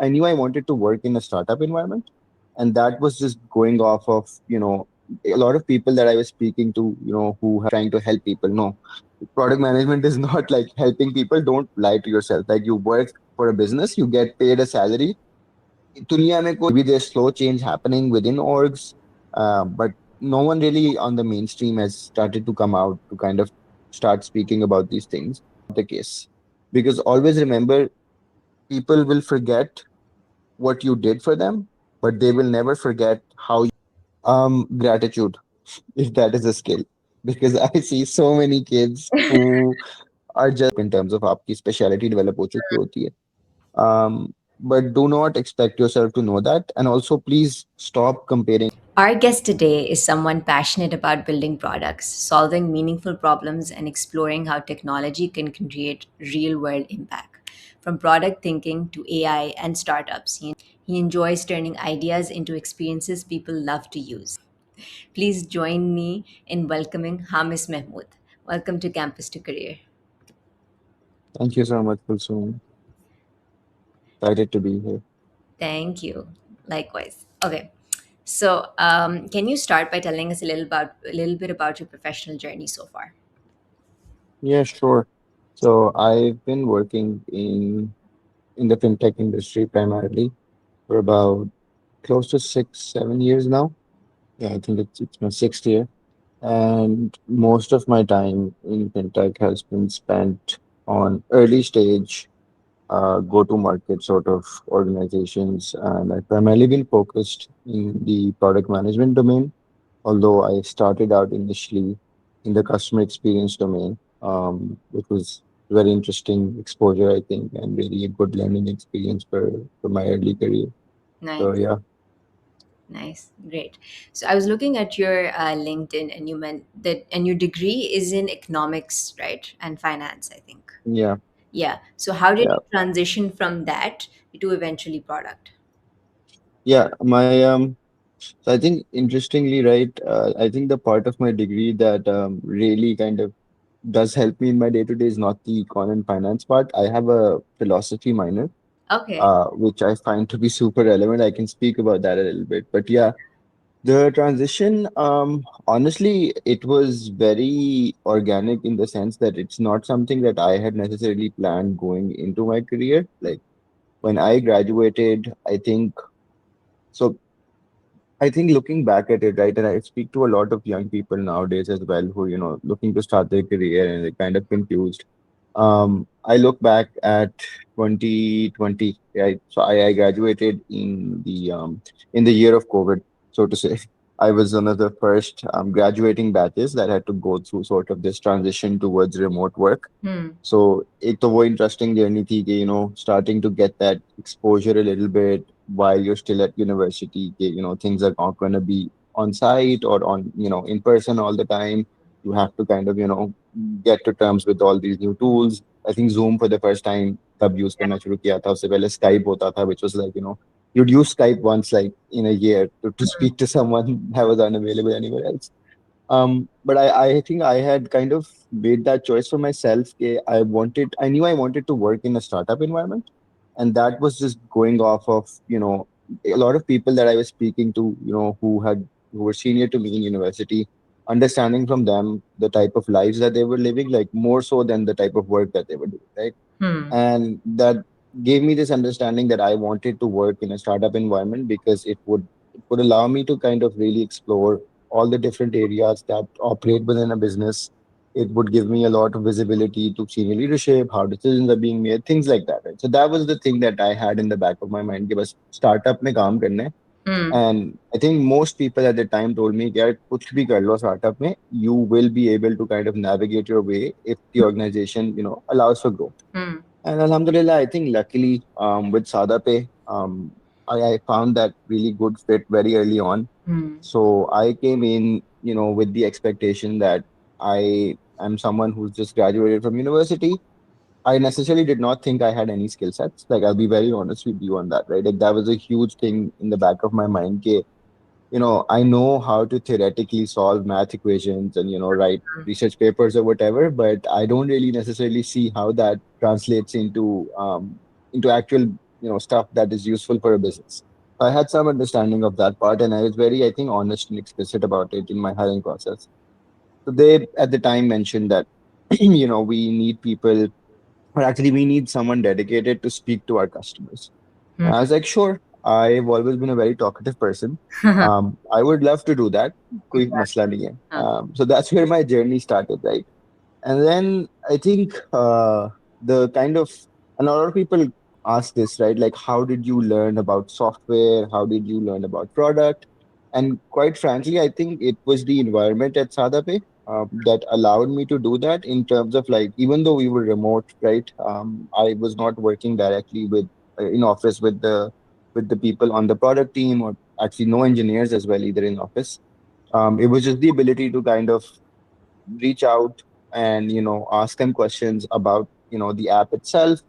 I knew I wanted to work in a startup environment, and that was just going off of, a lot of people that I was speaking to, who have trying to help people. No, product management is not like helping people. Don't lie to yourself. Like, you work for a business, you get paid a salary. दुनिया में कोई, maybe there's slow change happening within orgs, but no one really on the mainstream has started to come out to kind of start speaking about these things. The case, because always remember, people will forget what you did for them, but they will never forget how you. Gratitude, if that is a skill, because I see so many kids who are just in terms of आपकी specialty develop हो चुकी होती है. But do not expect yourself to know that, and also please stop comparing. Our guest today is someone passionate about building products, solving meaningful problems, and exploring how technology can create real world impact. From product thinking to AI and startups, he enjoys turning ideas into experiences people love to use. Please join me in welcoming Hamis Mahmood. Welcome to Campus to Career. Thank you so much, Kulsum. Excited to be here. Thank you. Likewise. Okay. So, can you start by telling us a little bit about your professional journey so far? Yeah, sure. So I've been working in the fintech industry primarily for about close to 6, 7 years now. Yeah, I think it's my sixth year. And most of my time in fintech has been spent on early stage go-to-market sort of organizations, and I've primarily been focused in the product management domain. Although I started out initially in the customer experience domain, which was very interesting exposure, I think, and really a good learning experience for my early career. So Nice. yeah, Nice, great. So I was looking at your LinkedIn, and you meant that, and your degree is in economics, right, and finance, I think. yeah, Yeah. So how did yeah, you transition from that to eventually product? yeah. So I think interestingly, right, I think the part of my degree that really kind of does help me in my day to day is not the econ and finance part. I have a philosophy minor, Okay. which I find to be super relevant. I can speak about that a little bit. But yeah, the transition, honestly, it was very organic in the sense that it's not something that I had necessarily planned going into my career. Like, when I graduated, so I think looking back at it, right, and I speak to a lot of young people nowadays as well who, looking to start their career and they're kind of confused. I look back at 2020, right? So I graduated in the year of COVID, so to say. I was one of the first graduating batches that had to go through sort of this transition towards remote work. Hmm. So एक तो वो interesting journey थी कि, starting to get that exposure a little bit while you're still at university, कि, things are not going to be on site or on, in person all the time. You have to kind of, get to terms with all these new tools. I think Zoom for the first time तब use करना शुरू किया था. उससे पहले Skype होता था, which was like, you'd use Skype once like in a year to speak to someone that was unavailable anywhere else. But I think I had kind of made that choice for myself. I knew I wanted to work in a startup environment. And that was just going off of, a lot of people that I was speaking to, who were senior to me in university, understanding from them the type of lives that they were living, like more so than the type of work that they were doing, right? Hmm. And that gave me this understanding that I wanted to work in a startup environment because it would allow me to kind of really explore all the different areas that operate within a business. It would give me a lot of visibility to senior leadership, how decisions are being made, things like that, right? So that was the thing that I had in the back of my mind, कि बस startup में काम करना है. Hmm. And I think most people at the time told me that कुछ भी कर लो startup में, you will be able to kind of navigate your way if the organization, allows for growth. Hmm. And Alhamdulillah, I think luckily with Sada Pay, I found that really good fit very early on. Hmm. So I came in, with the expectation that I am someone who's just graduated from university. I necessarily did not think I had any skill sets. Like, I'll be very honest with you on that, right? Like, that was a huge thing in the back of my mind. Ke, I know how to theoretically solve math equations and, write research papers or whatever, but I don't really necessarily see how that translates into actual stuff that is useful for a business. I had some understanding of that part, and I was very, I think, honest and explicit about it in my hiring process. So they at the time mentioned that we need people, or actually we need someone dedicated to speak to our customers. And I was like, sure. I've always been a very talkative person. I would love to do that. Koi masla nahi hai. Huh. So that's where my journey started, right? And then I think the kind of, and a lot of people ask this, right? Like, how did you learn about software? How did you learn about product? And quite frankly, I think it was the environment at Sadape that allowed me to do that in terms of like, even though we were remote, right? I was not working directly in office with the people on the product team, or actually no engineers as well either in office. It was just the ability to kind of reach out and ask them questions about the app itself.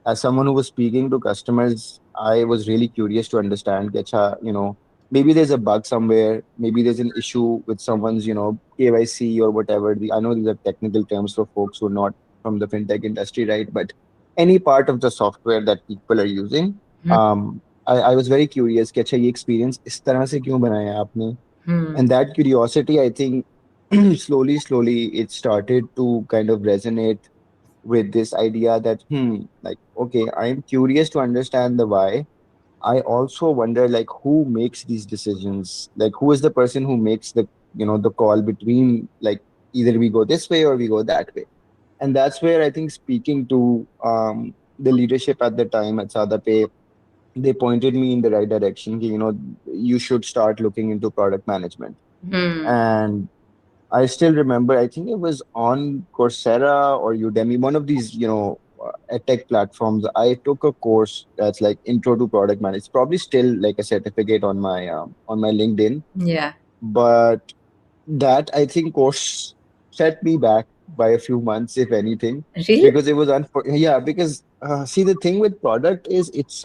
As someone who was speaking to customers, I was really curious to understand कि अच्छा, maybe there's a bug somewhere, maybe there's an issue with someone's KYC or whatever. I know these are technical terms for folks who are not from the fintech industry, right? But any part of the software that people are using, Hmm. I was very curious कि अच्छा ये experience इस तरह से क्यों बनाया आपने. Hmm. And that curiosity, I think, slowly it started to kind of resonate with this idea that like, okay, I'm curious to understand the why. I also wonder like who makes these decisions, like who is the person who makes the call between like either we go this way or we go that way. And that's where I think speaking to the leadership at the time at Sadape, they pointed me in the right direction. You should start looking into product management. Hmm. And I still remember, I think it was on Coursera or Udemy, one of these, tech platforms. I took a course that's like Intro to Product Management. It's probably still like a certificate on my LinkedIn, Yeah. but that I think course set me back by a few months, if anything, Really? because it was yeah. Because see, the thing with product is it's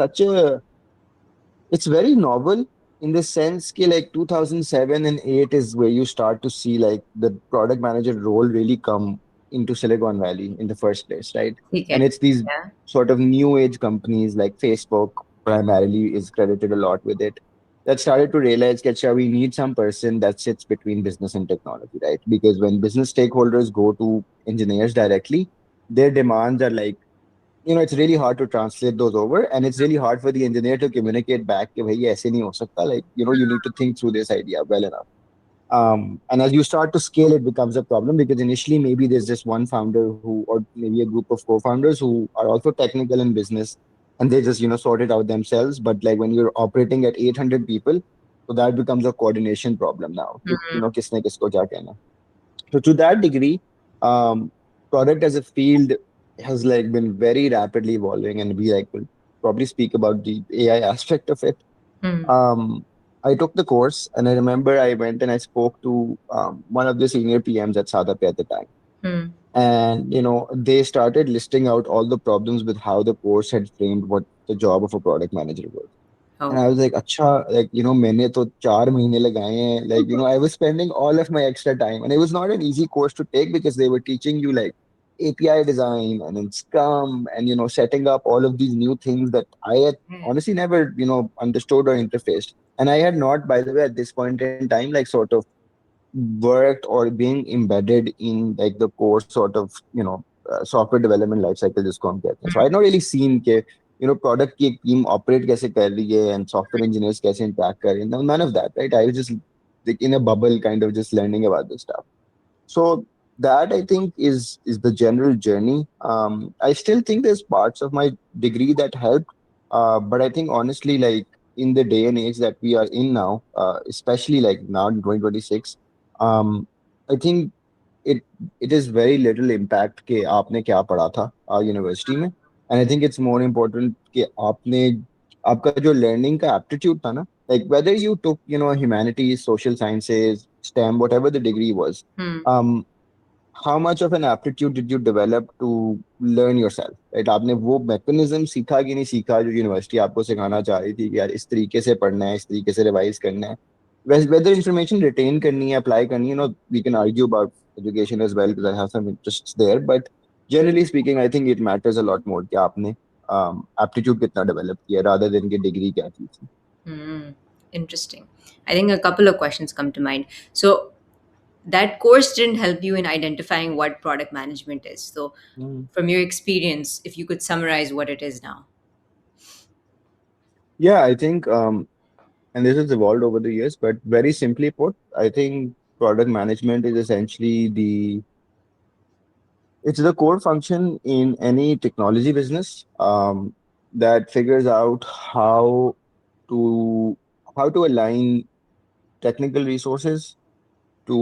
very novel in the sense that like 2007 and 8 is where you start to see like the product manager role really come into Silicon Valley in the first place, right? ठीक है. And it's these Yeah. sort of new age companies like Facebook primarily is credited a lot with it, that started to realize that we need some person that sits between business and technology, right? Because when business stakeholders go to engineers directly, their demands are like, it's really hard to translate those over, and it's really hard for the engineer to communicate back कि भाई ये ऐसे नहीं हो सकता, like you need to think through this idea well enough. And as you start to scale, it becomes a problem because initially maybe there's just one founder who, or maybe a group of co-founders who are also technical in business, and they just sort it out themselves. But like when you're operating at 800 people, so that becomes a coordination problem now. कि, किसने किसको क्या कहना. So to that degree, product as a field has like been very rapidly evolving, and we like will probably speak about the AI aspect of it. Hmm. Um, I took the course, and I remember I went and I spoke to one of the senior PMs at Sadape at the time, Hmm. and they started listing out all the problems with how the course had framed what the job of a product manager was. And Oh. I was like, Acha, like, मैंने तो 4 महीने लगाए हैं. Like, I was spending all of my extra time. And it was not an easy course to take because they were teaching you like API design and then Scrum and, setting up all of these new things that I had Yeah. honestly never, understood or interfaced. And I had not, by the way, at this point in time, like sort of worked or being embedded in like the core sort of software development life cycle जिसको हम कहते हैं. So I had not really seen कि product की एक team operate कैसे कर रही है and software engineers कैसे interact कर रहे हैं. None of that, right? I was just like in a bubble kind of just learning about this stuff. So that I think is the general journey. I still think there's parts of my degree that helped, but I think honestly, like in the day and age that we are in now, especially like now in 2026, I think it it is very little impact के आपने क्या पढ़ा था university में. And I think it's more important कि आपका जो learning का aptitude था ना, like whether you took humanities, social sciences, STEM, whatever the degree was, Hmm. um, how much of an aptitude did you develop to learn yourself, right? आपने वो mechanism सीखा कि नहीं सीखा जो यूनिवर्सिटी आपको सिखाना चाह रही थी कि यार इस तरीके से पढ़ना है, इस तरीके से रिवाइज करना है. Whether information retain करनी है, apply करनी है, we can argue about education as well because I have some interests there. But generally speaking, I think it matters a lot more कि आपने aptitude कितना develop किया rather than कि degree क्या की थी. Hmm. Interesting. I think a couple of questions come to mind. So, that course didn't help you in identifying what product management is. So, Mm. from your experience, if you could summarize what it is now. Yeah, I think and this has evolved over the years, but very simply put, I think product management is essentially it's the core function in any technology business that figures out to how to align technical resources to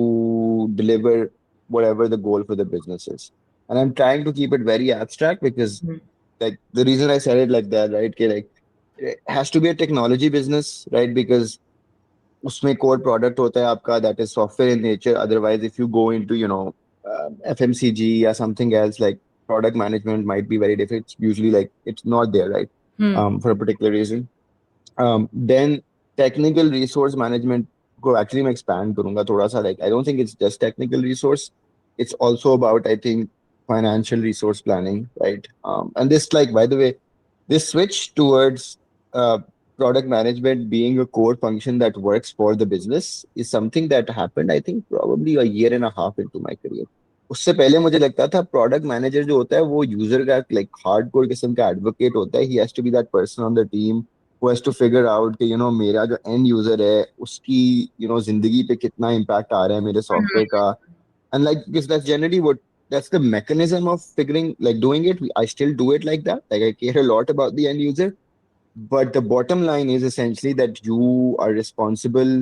deliver whatever the goal for the business is. And I'm trying to keep it very abstract because Hmm. like the reason I said it like that, right? Like it has to be a technology business, right? Because उसमें core product होता है आपका that is software in nature. Otherwise, if you go into, FMCG or something else, like product management might be very different. It's usually like it's not there, right? Hmm. For a particular reason. Then technical resource management को actually मैं expand करूंगा थोड़ा सा. Like I don't think it's just technical resource. It's also about, I think, financial resource planning, right? And this, like, by the way, this switch towards product management being a core function that works for the business is something that happened, I think, probably a year and a half into my career. उससे पहले मुझे लगता था product manager जो होता है वो user का लाइक हार्डकोर किस्म का एडवोकेट होता है. He has to be that person on the team who has to figure out कि मेरा जो एंड यूजर है उसकी जिंदगी पे कितना इम्पैक्ट आ रहा है मेरे सॉफ्टवेयर का. And like because that's generally what that's the mechanism of figuring like doing it. I still do it like that. Like I care a lot about the end user, but the bottom line is essentially that you are responsible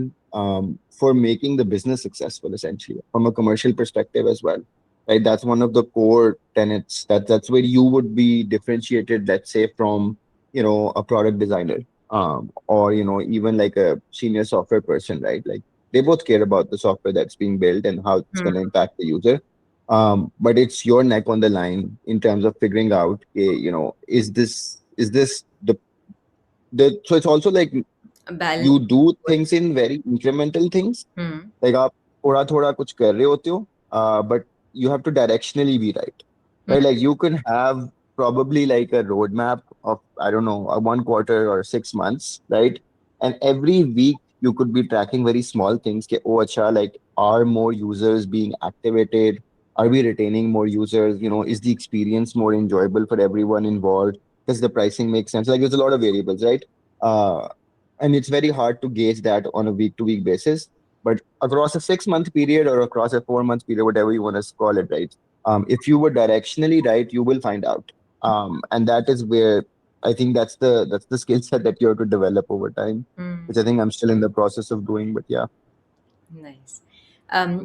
for making the business successful, essentially, from a commercial perspective as well. Right? That's one of the core tenets. That's where you would be differentiated, let's say, from a product designer, or even like a senior software person, right? Like they both care about the software that's being built and how it's going to Hmm. impact the user. But it's your neck on the line in terms of figuring out, is this so it's also like A balance. you do things in very incremental things. Hmm. Like आप थोड़ा थोड़ा कुछ कर रहे होते हो, but you have to directionally be right. Hmm. Right? Like you can have probably like a roadmap of, I don't know, a 1 quarter or 6 months, right? And every week you could be tracking very small things. Ke, oh, acha, like are more users being activated? Are we retaining more users? Is the experience more enjoyable for everyone involved? Does the pricing make sense? Like there's a lot of variables, right? Uh, and it's very hard to gauge that on a week to week basis. But across a 6 month period or across a 4 month period, whatever you want to call it, right? If you were directionally right, you will find out. And that is where I think that's the skill set that you have to develop over time, Hmm. which I think I'm still in the process of doing. But yeah, Nice.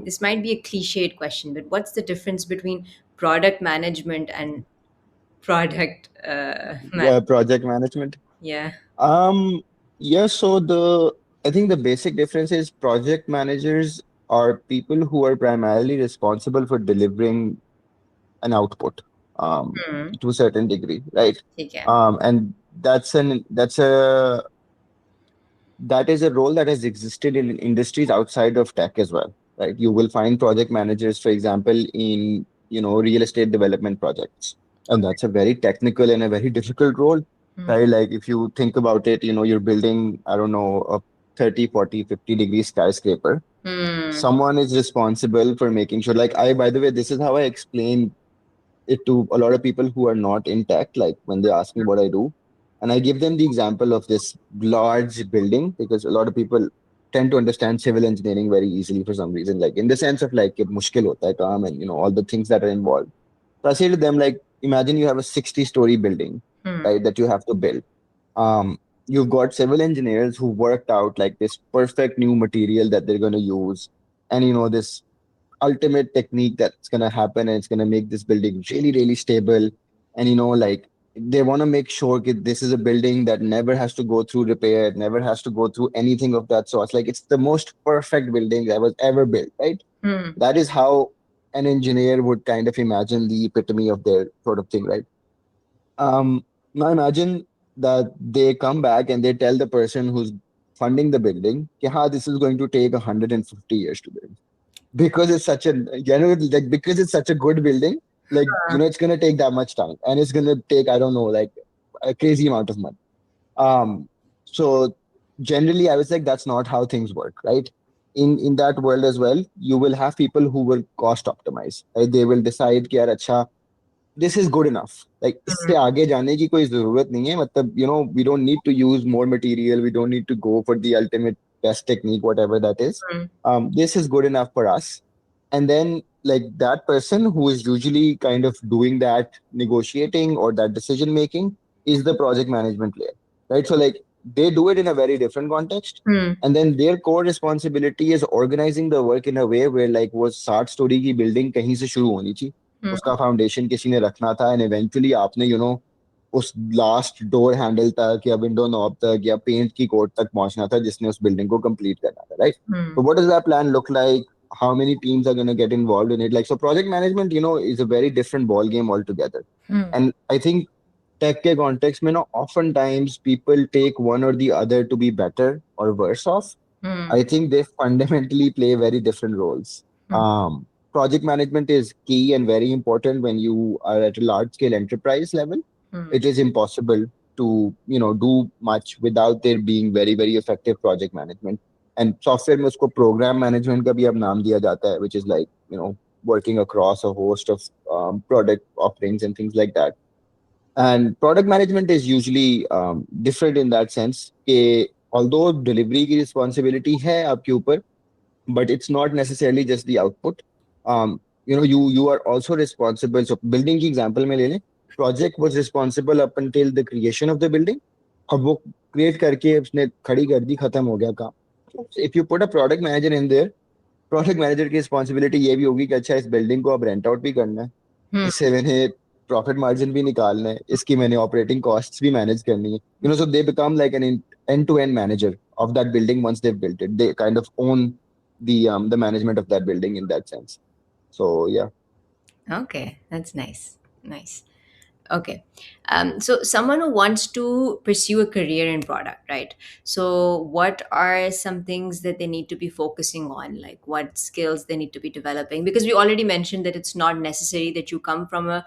This might be a cliched question, but what's the difference between product management and product man? project management. Yeah. Um, yeah. So I think the basic difference is project managers are people who are primarily responsible for delivering an output Hmm. to a certain degree, right? ठीक है. And that is a role that has existed in industries outside of tech as well, right? You will find project managers, for example, in real estate development projects, and that's a very technical and a very difficult role, Hmm. right? Like if you think about it, you're building, I don't know, a 30, 40, 50 degree skyscraper. Hmm. Someone is responsible for making sure, like I by the way, this is how I explain it to a lot of people who are not in tech, like when they ask me what I do. And I give them the example of this large building because a lot of people tend to understand civil engineering very easily for some reason, like in the sense of like, it mushkil hota hai kaam and all the things that are involved. So I say to them, like, imagine you have a 60-story building, Hmm. right, that you have to build. Um, you've got civil engineers who worked out like this perfect new material that they're going to use, and this ultimate technique that's going to happen, and it's going to make this building really really stable. And like they want to make sure that this is a building that never has to go through repair, never has to go through anything of that sort. Like it's the most perfect building that was ever built, right? Hmm. That is how an engineer would kind of imagine the epitome of their sort of thing, right? Now imagine that they come back and they tell the person who's funding the building, "Ki, this is going to take 150 years to build because it's such a like because it's such a good building, like it's gonna take that much time, and it's gonna take, I don't know, like a crazy amount of money. So generally, I was like, that's not how things work, right? In that world as well, you will have people who will cost optimize, right? They will decide कि यार अच्छा, this is good enough. Like इससे आगे जाने की कोई जरूरत नहीं है. मतलब we don't need to use more material. We don't need to go for the ultimate best technique, whatever that is. Mm, This is good enough for us. And then like that person who is usually kind of doing that negotiating or that decision making is the project management layer, right? So like they do it in a very different context. mm, And then their core responsibility is organizing the work in a way where like वो 60 story की building कहीं से शुरू होनी चाहिए, mm, उसका foundation किसी ने रखना था, एंड इवेंचुअली आपने उस लास्ट डोर हैंडल तक या विंडो नॉब तक या पेंट की कोट तक पहुंचना था जिसने उस बिल्डिंग को कंप्लीट करना था, right? mm, So what does that plan look like? How many teams are going to get involved in it? Like, so project management, is a very different ball game altogether. mm, And I think tech के context में oftentimes people take one or the other to be better or worse off. mm, I think they fundamentally play very different roles. mm, Project management is key and very important when you are at a large scale enterprise level. mm, It is impossible to do much without there being very very effective project management. And software में उसको program management का भी अब नाम दिया जाता है, which is like working across a host of product offerings and things like that. And product management is usually different in that sense कि although delivery की responsibility है आपके ऊपर, but it's not necessarily just the output. You are also responsible. So building की example में ले लें, project was responsible up until the creation of the building. अब वो create करके उसने खड़ी कर दी, खत्म हो गया काम. If you put a product manager in there, project manager की रिस्पॉन्सिबिलिटी ये भी होगी कि अच्छा इस बिल्डिंग को अब रेंट आउट भी करना है, mm. इससे मैंने प्रॉफिट मार्जिन भी निकालना है, इसकी मैंने ऑपरेटिंग कॉस्ट्स भी मैनेज करनी है. So they become like an end to end manager of that building. Once they've built it, they kind of own the management of that building in that sense. So yeah. Okay, that's nice. Nice. Okay. So someone who wants to pursue a career in product, right? So what are some things that they need to be focusing on? Like what skills they need to be developing? Because we already mentioned that it's not necessary that you come from a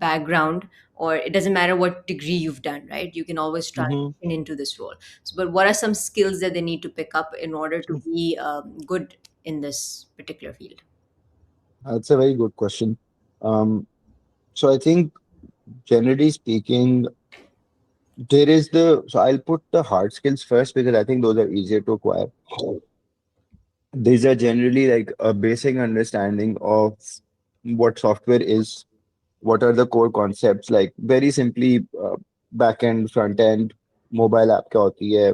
background, or it doesn't matter what degree you've done, right? You can always transition Hmm. into this role. So, but what are some skills that they need to pick up in order to be good in this particular field? That's a very good question. So I think generally speaking, so I'll put the hard skills first because I think those are easier to acquire. These are generally like a basic understanding of what software is, what are the core concepts, like very simply back end, front end, mobile app क्या होती है,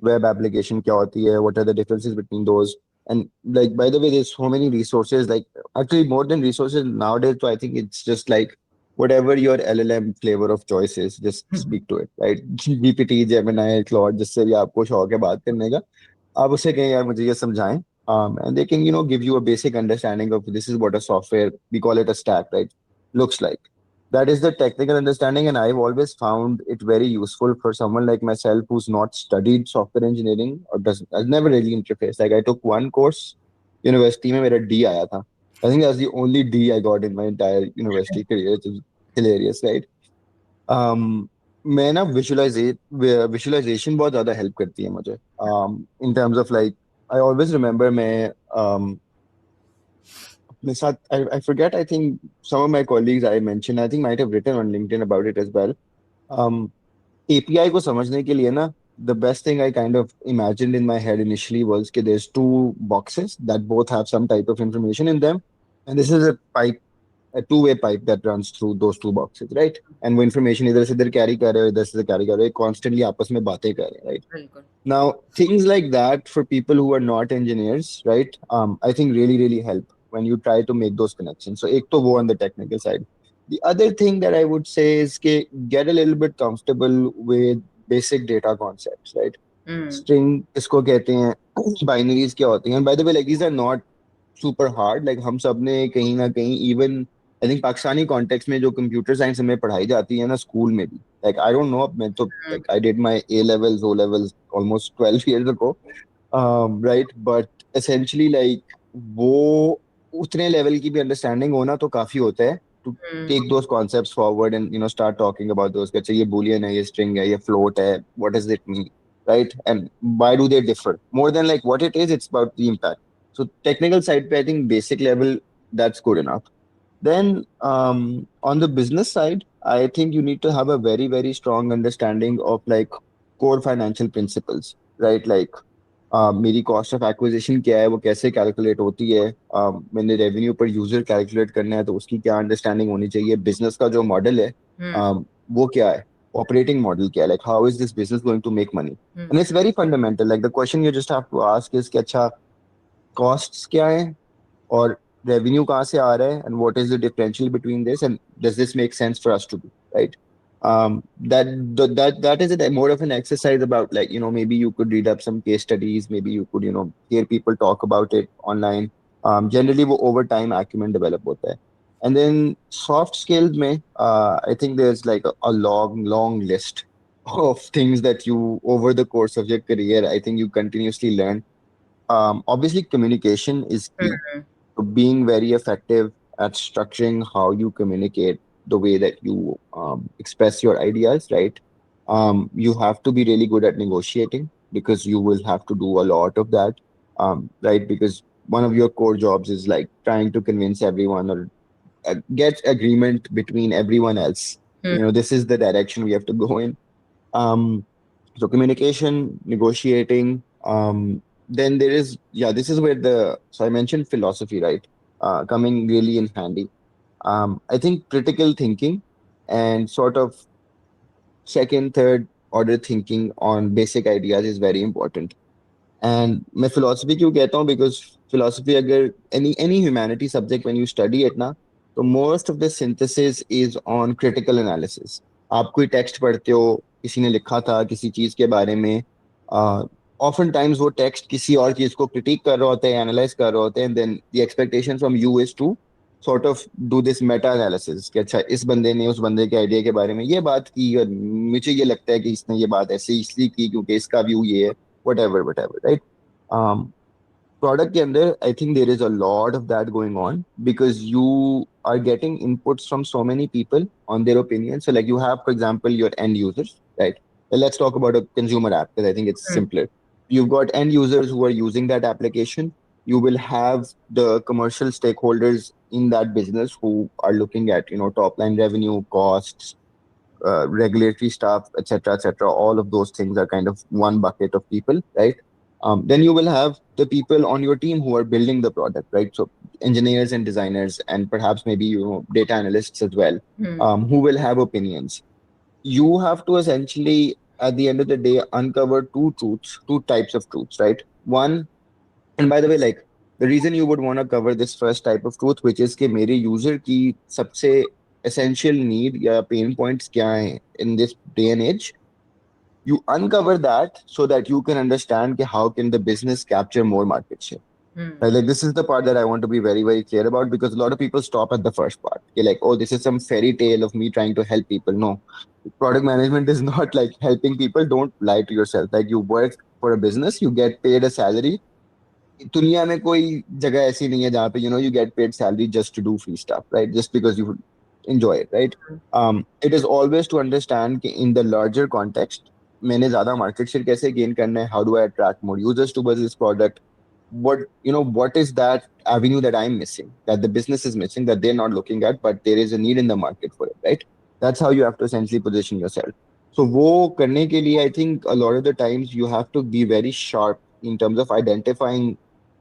web application क्या होती है, what are the differences between those. And like by the way, there's so many resources, like actually more than resources nowadays. So I think it's just like whatever your LLM flavor of choice is, just speak to it, right? GPT, Gemini, Claude, जिससे भी आपको शौक है बात करने का, आप उससे कहें यार मुझे ये समझाएं. And they can give you a basic understanding of this is what a software, we call it a stack, right, looks like. That is the technical understanding, and I've always found it very useful for someone like myself who's not studied software engineering or doesn't, has never really interfaced. Like I took one course university में मेरा D आया था. I think that's the only D I got in my entire university career, which is hilarious, right? um, मैं ना visualisation बहुत ज्यादा help करती है मुझे, in terms of like I always remember मैं अपने साथ I forget, I think some of my colleagues I mentioned, I think might have written on LinkedIn about it as well. um, API को समझने के लिए ना, the best thing I kind of imagined in my head initially was that there's two boxes that both have some type of information in them, and this is a two-way pipe that runs through those two boxes, right? And वो information इधर से इधर carry कर रहे हो, इधर से इधर carry कर रहे हो, constantly आपस में बातें कर रहे हैं, right? Very good. Now, things like that for people who are not engineers, right? I think really, really help when you try to make those connections. So, ek to wo on the technical side. The other thing that I would say is get a little bit comfortable with basic data concepts, right? Mm, String इसको कहते हैं, binaries क्या होती हैं? And by the way, like these are not super hard. Like हम सब ने कहीं ना कहीं, even I think Pakistani context में जो कंप्यूटर साइंस हमें पढ़ाई जाती है ना स्कूल में भी, like I don't know, मैं तो mm, like I did my A levels, O levels almost 12 years ago, right? But essentially like वो उतने लेवल की भी अंडरस्टैंडिंग होना तो काफी होता है to mm, take those concepts forward and start talking about those. Let's say ये boolean है, ये string है, ये float है. What does it mean, right? And why do they differ? More than like what it is, it's about the impact. So technical side, पे, I think basic level that's good enough. Then on the business side, I think you need to have a very, very strong understanding of like core financial principles, right? Like मेरी cost of acquisition क्या है, वो कैसे calculate होती है, मैंने revenue पर user calculate करना है तो उसकी क्या अंडरस्टैंडिंग होनी चाहिए, बिजनेस का जो मॉडल है mm, वो क्या है, ऑपरेटिंग मॉडल क्या है, like how is this business going to make money. mm, and it's very fundamental, like the question you just have to ask is कि अच्छा कॉस्ट्स क्या है और रेवेन्यू कहाँ से आ रहा है, and what is the differential between this, and does this make sense for us to do, right? That that is more of an exercise about, like, maybe you could read up some case studies, maybe you could hear people talk about it online. Generally वो over time acumen develop होता है. And then soft skills में I think there's like a long list of things that you over the course of your career I think you continuously learn. Obviously, communication is key. mm, So being very effective at structuring how you communicate, the way that you express your ideas, right? You have to be really good at negotiating because you will have to do a lot of that, right? Because one of your core jobs is like trying to convince everyone or get agreement between everyone else. mm, This is the direction we have to go in. Um, so communication, negotiating. Then there is, yeah, this is where so I mentioned philosophy, right? Coming really in handy. I think critical thinking and sort of second, third order thinking on basic ideas is very important. And मैं philosophy क्यों कहता हूँ, because philosophy अगर any humanity subject when you study it ना, तो most of the synthesis is on critical analysis. आप कोई text पढ़ते हो, किसी ने लिखा था किसी चीज के बारे में, often times वो text किसी और चीज को critique कर रहा होता है, analyze कर रहा होता है, and then the expectation from you is to sort of do this meta analysis कि अच्छा इस बंदे ने उस बंदे के आइडिया के बारे में ये बात की और मुझे ये लगता है कि इसने ये बात ऐसे इसलिए की क्योंकि इसका व्यू ये है, whatever, right? Um, Product के अंदर, I think there is a lot of that going on because you are getting inputs from so many people on their opinions. So like you have, for example, your end users, right? Well, let's talk about a consumer app because I think it's mm, simpler. You've got end users who are using that application. You will have the commercial stakeholders in that business who are looking at, top line revenue, costs, regulatory stuff, etc., etc. All of those things are kind of one bucket of people, right? Then you will have the people on your team who are building the product, right? So engineers and designers, and perhaps maybe data analysts as well, mm, who will have opinions. You have to essentially, at the end of the day, uncover two types of truths, right? One, and by the way, like the reason you would want to cover this first type of truth, which is कि मेरे user की सबसे essential need या pain points क्या हैं in this day and age, you uncover that so that you can understand कि how can the business capture more market share. mm, Like this is the part that I want to be very, very clear about because a lot of people stop at the first part. You're like, oh, this is some fairy tale of me trying to help people. No, product management is not like helping people. Don't lie to yourself. Like you work for a business, you get paid a salary. दुनिया में कोई जगह ऐसी नहीं है जहाँ पे you get paid salary just to do free stuff, right? Just because you enjoy it, right? It is always to understand कि in the larger context मैंने ज्यादा market share कैसे gain करना है, how do I attract more users towards this product, what is that avenue that I'm missing, that the business is missing, that they're not looking at, but there is a need in the market for it, right? That's how you have to essentially position yourself. So वो करने के लिए I think a lot of the times you have to be very sharp in terms of identifying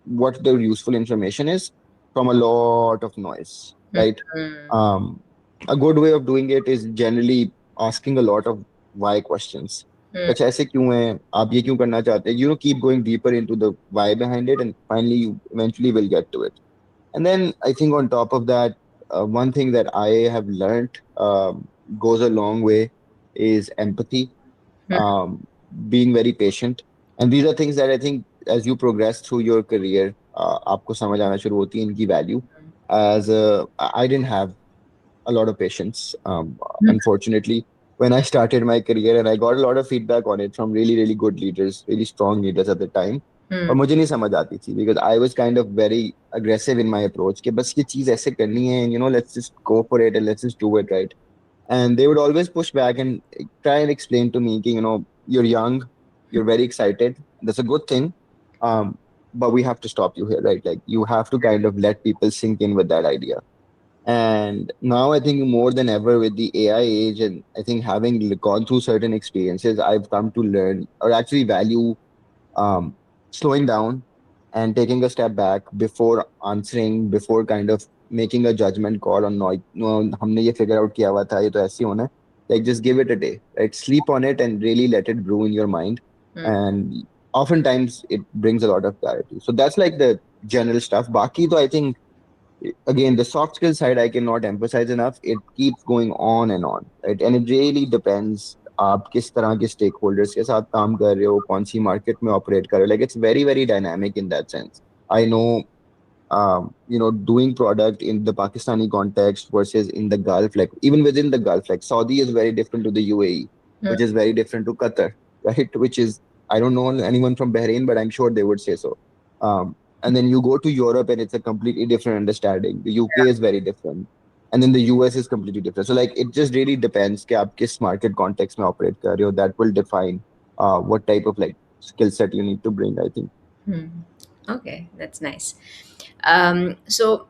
what the useful information is from a lot of noise, mm, right? mm, Um, a good way of doing it is generally asking a lot of why questions. mm, अच्छा ऐसे क्यों है, आप ये क्यों करना चाहते हैं, keep going deeper into the why behind it, and finally you eventually will get to it. And then I think on top of that, one thing that I have learned goes a long way is empathy, mm, um, being very patient. And these are things that I think as you progress through your career, आपको समझ आना शुरू होती है इनकी value. As I didn't have a lot of patience, mm, unfortunately, when I started my career, and I got a lot of feedback on it from really, really good leaders, really strong leaders at the time. और Hmm. मुझे नहीं समझ आती थी because I was kind of very aggressive in my approach कि बस ये चीज ऐसे करनी है and let's just go for it and let's just do it right. And they would always push back and try and explain to me कि you're young, you're very excited, that's a good thing, um but we have to stop you here, right? Like you have to kind of let people sink in with that idea. And now I think more than ever with the AI age, and I think having gone through certain experiences, I've come to learn or actually value um, slowing down and taking a step back before answering, before kind of making a judgment call on no, हमने ये figure out किया हुआ था, ये तो ऐसे ही होना है. Like just give it a day, right? Sleep on it and really let it brew in your mind. Hmm. And oftentimes it brings a lot of clarity. So that's like the general stuff. Baki, though, I think again the soft skill side I cannot emphasize enough. It keeps going on, right? And it really depends आप किस तरह के stakeholders के साथ काम कर रहे हो, कौन सी market में operate कर रहे हो. Like it's very very dynamic in that sense. I know doing product in the Pakistani context versus in the Gulf, like even within the Gulf, like Saudi is very different to the UAE, Hmm. which is very different to Qatar, right? Which is, I don't know anyone from Bahrain, but I'm sure they would say so. And then you go to Europe and it's a completely different understanding. The UK is very different. And then the US is completely different. So like it just really depends कि आप किस market context में operate कर रहे हो. That will define what type of like skill set you need to bring, I think. Hmm. Okay, that's nice. So,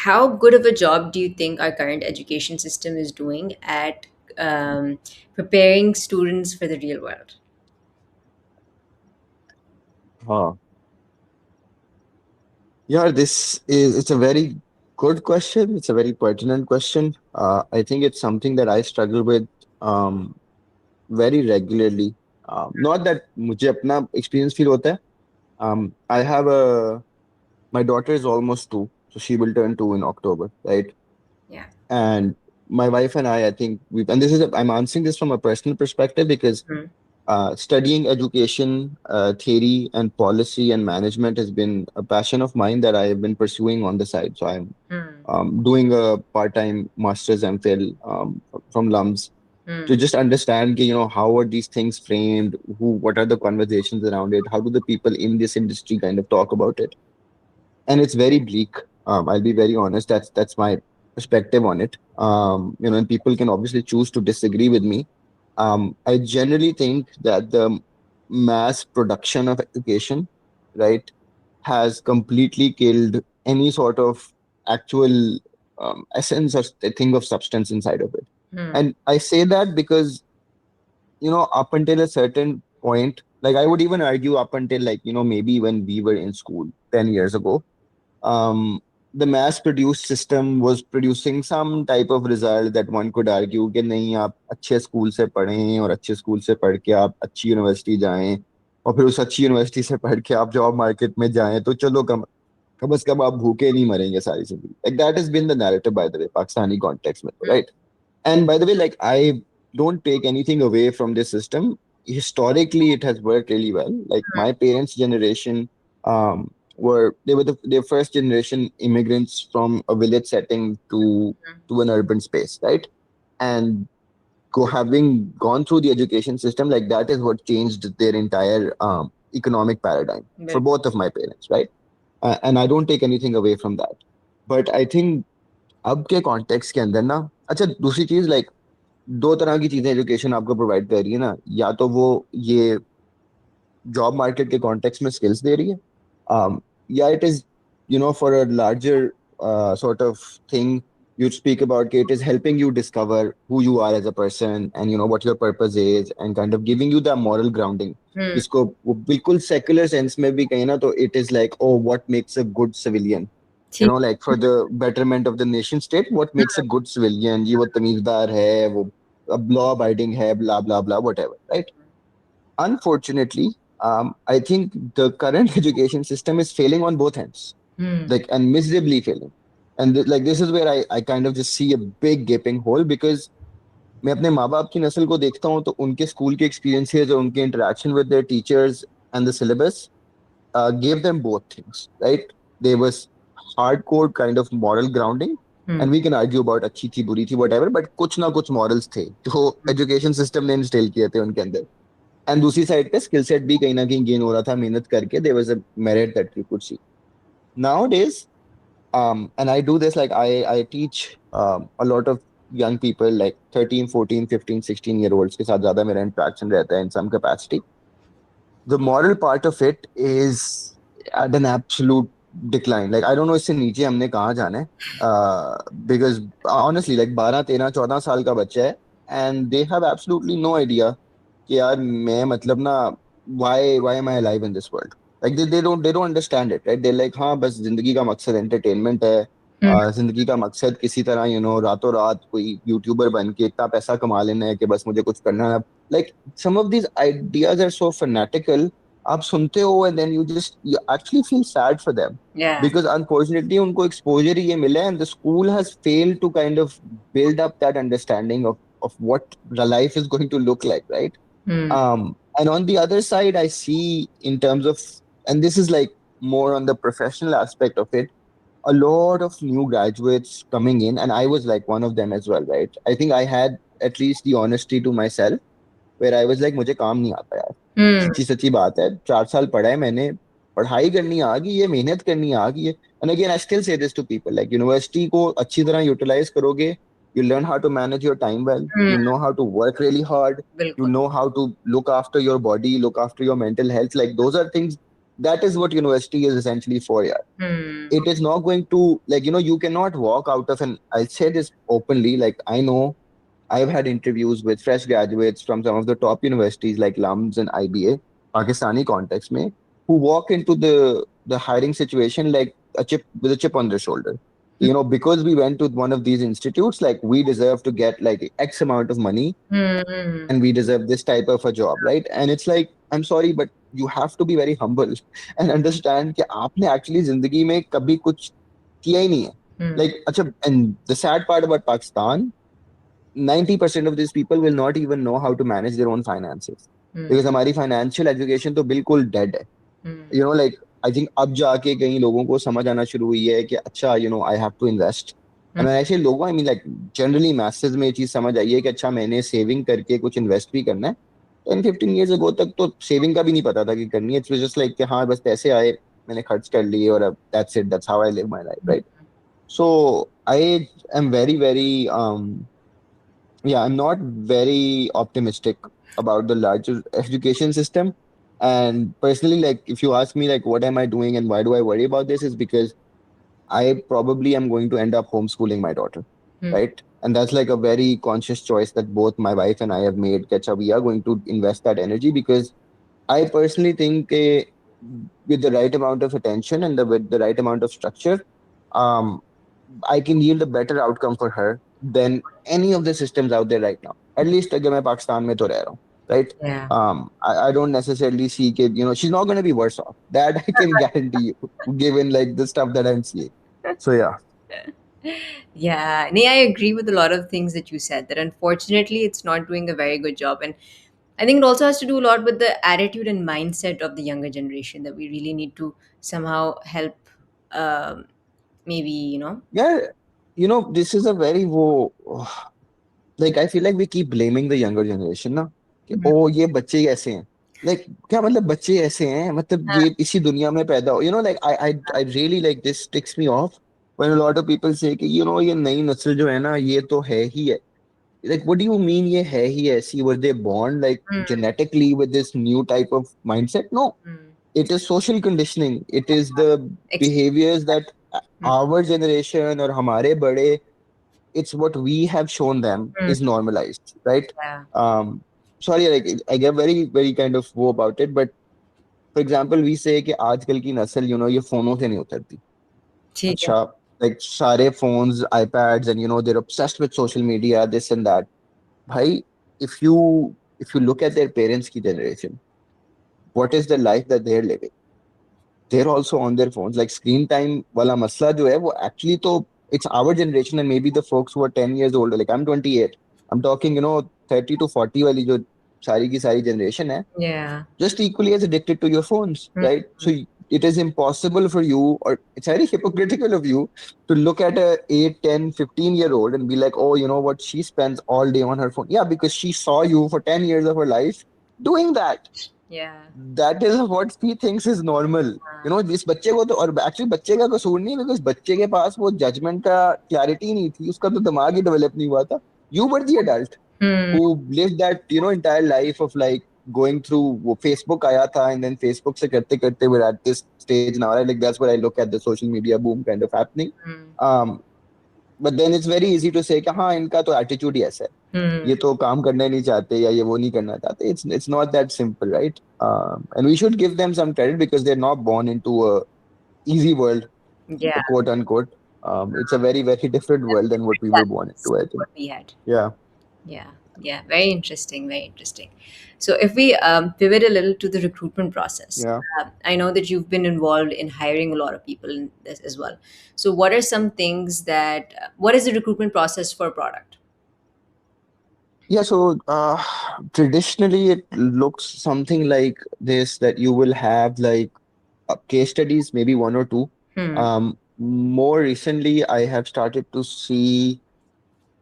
how good of a job do you think our current education system is doing at preparing students for the real world? Huh. Yeah, this is it's a very good question. It's a very pertinent question. I think it's something that I struggle with um, very regularly. Not that मुझे अपना experience feel होता है. I have a my daughter is almost 2, so she will turn 2 in October, right? Yeah. And my wife and I think and this is I'm answering this from a personal perspective because Hmm. studying education, theory, and policy and management has been a passion of mine that I have been pursuing on the side. So I'm Hmm. doing a part-time master's MPhil from LUMS to Hmm. just understand, how are these things framed, what are the conversations around it, how do the people in this industry kind of talk about it, and it's very bleak. I'll be very honest. That's my perspective on it. And people can obviously choose to disagree with me. I generally think that the mass production of education, right, has completely killed any sort of actual essence or thing of substance inside of it. Hmm. And I say that because up until a certain point, like I would even argue up until like maybe when we were in school 10 years ago, um, the mass produced system was producing some type of result that one could argue कि नहीं आप अच्छे school से पढ़ें और अच्छे school से पढ़ के आप अच्छी यूनिवर्सिटी जाएं और फिर उस अच्छी यूनिवर्सिटी से पढ़ के आप जॉब मार्केट में जाएं तो चलो कम से कम आप भूखे नहीं मरेंगे सारी जिंदगी. Like that has been the narrative by the way Pakistani context में तो, right? And by the way, like I don't take anything away from this system. Historically, it has worked really well. Like my parents' generation they were the first generation immigrants from a village setting to an urban space, right? And having gone through the education system, like that is what changed their entire economic paradigm for Well. both of my parents, right? And I don't take anything away from that. But I think अब के context के अंदर ना, अच्छा दूसरी चीज like दो तरह की चीजें एजुकेशन आपको प्रोवाइड कर रही है ना, या तो वो ये जॉब मार्केट के कॉन्टेक्स्ट में स्किल्स दे रही है, या it is for a larger sort of thing you speak about कि it is helping you discover who you are as a person and what your purpose is and kind of giving you the moral grounding Hmm. जिसको वो बिल्कुल secular sense में भी कहीं ना तो it is like oh what makes a good civilian, See. like for the betterment of the nation state what makes a good civilian, ये वो तमीजदार है, वो law abiding है, blah blah blah whatever, right? Unfortunately, I think the current education system is failing on both ends, Hmm. like and miserably failing. And like this is where I kind of just see a big gaping hole because मैं अपने माँ बाप की नस्ल को देखता हूँ तो उनके स्कूल के एक्सपीरियंसेस और उनके interaction with their teachers and the syllabus gave them both things, right? There was hardcore kind of moral grounding, Hmm. and we can argue about अच्छी थी बुरी थी whatever, but कुछ ना कुछ morals थे जो education system ने instill किए थे उनके अंदर. एंड दूसरी साइड पे स्किल सेट भी कहीं ना कहीं गेन हो रहा था मेहनत करके. There was a merit that you could see. Nowadays, and I do this, like I teach a lot of young people, like 13, 14, 15, 16 year olds के साथ ज्यादा मेरा interaction रहता है in some capacity. The moral part of it is at an absolute decline. Like I don't know इससे नीचे हमने कहाँ जाना है. Because honestly, like 12, 13, 14 साल का बच्चा है, and they have absolutely no idea कि यार मैं मतलब ना, why am I alive in this world? Like they don't understand it, right? They're like, हाँ बस जिंदगी का मकसद एंटरटेनमेंट है. Hmm. जिंदगी का मकसद किसी तरह रातों रात कोई यूट्यूबर बन के इतना पैसा कमा लेना है कि बस मुझे कुछ करना है. Like some of these ideas are so fanatical. आप सुनते हो and then you actually feel sad for them, Yeah. because unfortunately उनको exposure ही ये मिला है, and the school has failed to kind of build up that understanding of what the life is going to look like, right? Hmm. And on the other side, I see in terms of, and this is like more on the professional aspect of it, a lot of new graduates coming in, and I was like one of them as well, right? I think I had at least the honesty to myself, where I was like, मुझे काम नहीं आता यार. Hmm. सच्ची सच्ची बात है. 4 साल पढ़ा है मैंने. पढ़ाई करनी आ गई है, मेहनत करनी आ गई है. And again I still say this to people, like university को अच्छी तरह यूटिलाइज करोगे, you learn how to manage your time well, Hmm. you know how to work really hard, you बिल्कुल. know how to look after your body, look after your mental health. Like those are things, that is what university is essentially for. Yeah, Hmm. it is not going to, like, you cannot walk out of, and I'll say this openly, like I know I've had interviews with fresh graduates from some of the top universities like LUMS and IBA, Pakistani context mein, who walk into the hiring situation like a chip with a chip on their shoulder. Because we went to one of these institutes, like we deserve to get like X amount of money, Hmm. and we deserve this type of a job, right? And it's like, I'm sorry, but you have to be very humble and understand कि आपने actually जिंदगी में कभी कुछ किया ही नहीं है. Hmm. Like, अच्छा, and the sad part about Pakistan, 90% of these people will not even know how to manage their own finances, Hmm. because हमारी financial education तो बिल्कुल dead है. Hmm. Like I think अब जाके कई लोगों को समझ आना शुरू हुई है कि अच्छा, I have to invest. Hmm. And when I say लोगों, I mean like generally masses में ये चीज समझ आई है कि अच्छा, मैंने सेविंग करके कुछ इन्वेस्ट भी करना है. 10, 15 years ago तक तो सेविंग का भी नहीं पता था कि करनी है. इट्स जस्ट लाइक कि हाँ बस पैसे आए, मैंने खर्च कर लिए, और अब that's it, that's how I live my life, right? So I am very very yeah, I'm not very optimistic about the larger education system. And personally, like, if you ask me, like, what am I doing and why do I worry about this, is because I probably am going to end up homeschooling my daughter, Hmm. right? And that's like a very conscious choice that both my wife and I have made. Kacha, we are going to invest that energy, because I personally think with the right amount of attention and with the right amount of structure, um, I can yield a better outcome for her than any of the systems out there right now. At least अगर मैं पाकिस्तान में तो रह रहा हूँ, right? Yeah. I don't necessarily see that, she's not going to be worse off. That I can guarantee you, given like the stuff that I'm seeing. So yeah. Yeah, nee, I agree with a lot of things that you said. That unfortunately, it's not doing a very good job, and I think it also has to do a lot with the attitude and mindset of the younger generation. That we really need to somehow help, maybe Yeah, this is a very like I feel like we keep blaming the younger generation ना, कि ओ ये बच्चे ही ऐसे हैं. Like क्या मतलब बच्चे ऐसे हैं, मतलब ये इसी दुनिया में पैदा हो. Like I really, like, this ticks me off when a lot of people say कि ये नई नस्ल जो है ना, ये तो है ही है. Like what do you mean ये है ही ऐसी? Were they born like genetically with this new type of mindset? No, Mm. it is social conditioning. It is the Ex- behaviors that mm. our generation और हमारे बड़े, it's what we have shown them Mm. is normalized, right? Yeah. Um, sorry, like I get very, very kind of woe about it, but for example, we say कि आजकल की नस्ल, ये फोनों से नहीं उतरती. ठीक है. अच्छा, like सारे phones, iPads, and they're obsessed with social media, this and that. Bhai, if you look at their parents' की generation, what is the life that they're living? They're also on their phones. Like screen time wala masla jo hai, wo actually to, it's our generation and maybe the folks who are 10 years older. Like I'm 28. I'm talking, 30 to 40 wali jo sari ki sari generation hai, Yeah. just equally as addicted to your phones, Mm. right? So it is impossible for you, or it's very hypocritical of you, to look at a 8, 10, 15-year old and be like, oh, you know what? She spends all day on her phone. Yeah, because she saw you for 10 years of her life doing that. Yeah. That is what he thinks is normal. You know, इस बच्चे को तो और actually बच्चे का कसूर नहीं है बिकॉज बच्चे के पास वो जजमेंट का क्लैरिटी नहीं थी, उसका तो दिमाग ही डेवलप नहीं हुआ था. You were the adult Hmm. who lived that, you know, entire life of like going through वो Facebook आया था and then Facebook से करते करते we're at this stage now, right? Like that's what I look at the social media boom kind of happening. Hmm. Um, but then it's very easy to say कि हाँ इनका तो attitude ही ऐसा है, Hmm. ये तो काम करना ही नहीं चाहते या ये वो नहीं करना चाहते. It's not that simple, right? And we should give them some credit because they're not born into a easy world, Yeah. quote unquote. It's a very very different world than what we were born That's into, I think. what we had. Yeah, Yeah, yeah, very interesting, very interesting. So, if we pivot a little to the recruitment process, yeah. I know that you've been involved in hiring a lot of people in this as well. So, what are some things that, what is the recruitment process for a product? Yeah, so traditionally it looks something like this, that you will have like case studies, maybe one or two. Hmm. More recently, I have started to see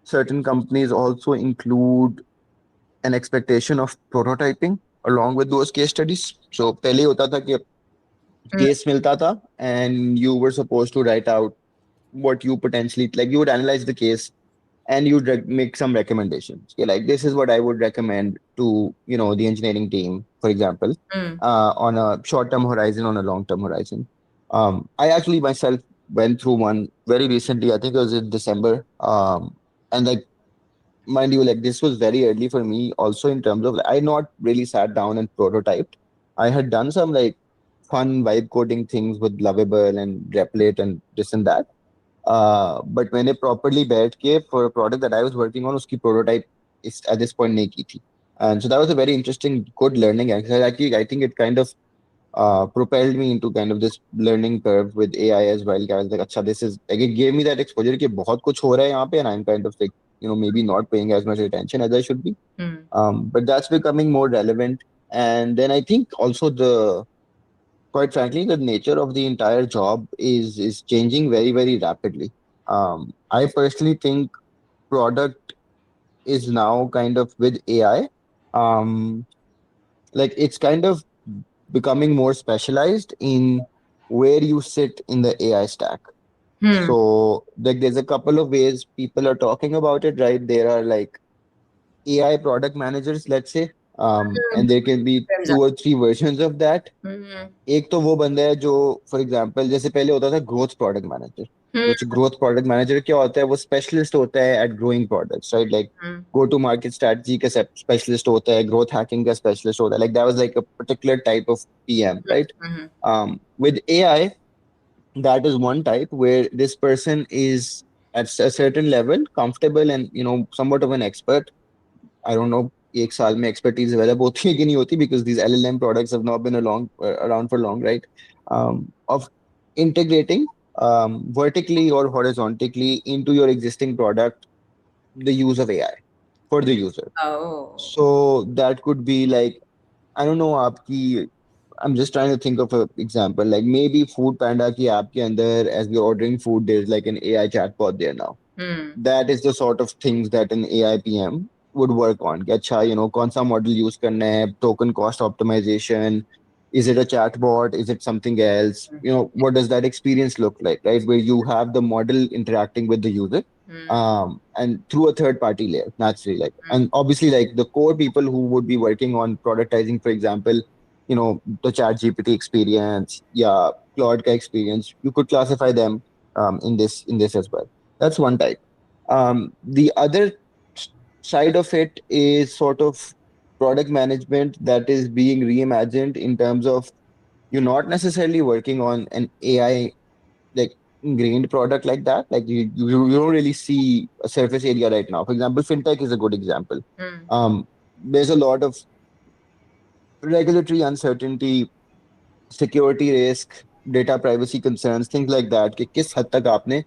certain companies also include an expectation of prototyping along with those case studies. So पहले होता था कि Hmm. Case मिलता था and you were supposed to write out what you potentially like. You would analyze the case and you'd make some recommendations. Yeah, like this is what I would recommend to, you know, the engineering team, for example, Hmm. on a short-term horizon, on a long-term horizon. I actually myself went through one very recently. I think it was in December. And like, mind you, like this was very early for me. Also, in terms of like, I not really sat down and prototyped. I had done some like fun vibe coding things with Lovable and Replit and this and that. But मैंने properly बैठ के for a product that I was working on उसकी prototype is at this point नहीं की थी. And so that was a very interesting, good learning exercise. Actually, I think it kind of propelled me into kind of this learning curve with AI as well. I was like, अच्छा, this is like it gave me that exposure कि बहुत कुछ हो रहा है यहाँ पे, and I'm kind of like, you know, maybe not paying as much attention as I should be. Hmm. But that's becoming more relevant. And then I think also the quite frankly, the nature of the entire job is changing very, very rapidly. I personally think product is now kind of with AI, um, like it's kind of becoming more specialized in where you sit in the AI stack. Hmm. So like there's a couple of ways people are talking about it, right? There are like AI product managers, let's say, Hmm. and there can be Terms two are- or three versions of that. Hmm. एक तो वो बंदा है जो for example जैसे पहले होता था growth product manager. Hmm. which growth product manager क्या होता है, वो स्पेशलिस्ट होता है at growing products, right? Like Hmm. Go to market strategy का स्पेशलिस्ट होता है, ग्रोथ हैकिंग का स्पेशलिस्ट होता है. Like that was like a particular type of PM, right? Hmm. With AI, that is one type where this person is at a certain level comfortable and, you know, somewhat of an expert. I don't know एक साल में expertise develop होती है कि नहीं होती, because these LLM products have not been around for long, right? Of integrating vertically or horizontally into your existing product the use of AI for the user. Oh. So that could be like, I don't know, आपकी I'm just trying to think of an example. Like maybe Food Panda की app के अंदर, as we're ordering food, there's like an AI chatbot there now. Hmm. That is the sort of things that an AI PM would work on. कि अच्छा, you know, कौन सा model use करना है, token cost optimization, is it a chatbot, is it something else? You know, what does that experience look like, right? Where you have the model interacting with the user, Hmm. and through a third party layer, naturally. Like, Hmm. and obviously, like the core people who would be working on productizing, for example, you know, the chat GPT experience, yeah, Claude ka experience, you could classify them in this as well. That's one type. The other side of it is sort of product management that is being reimagined in terms of you're not necessarily working on an AI like ingrained product like that. Like you don't really see a surface area right now. For example, fintech is a good example. Hmm. There's a lot of regulatory uncertainty, security risk, data privacy concerns, things like that. कि किस हद तक आपने,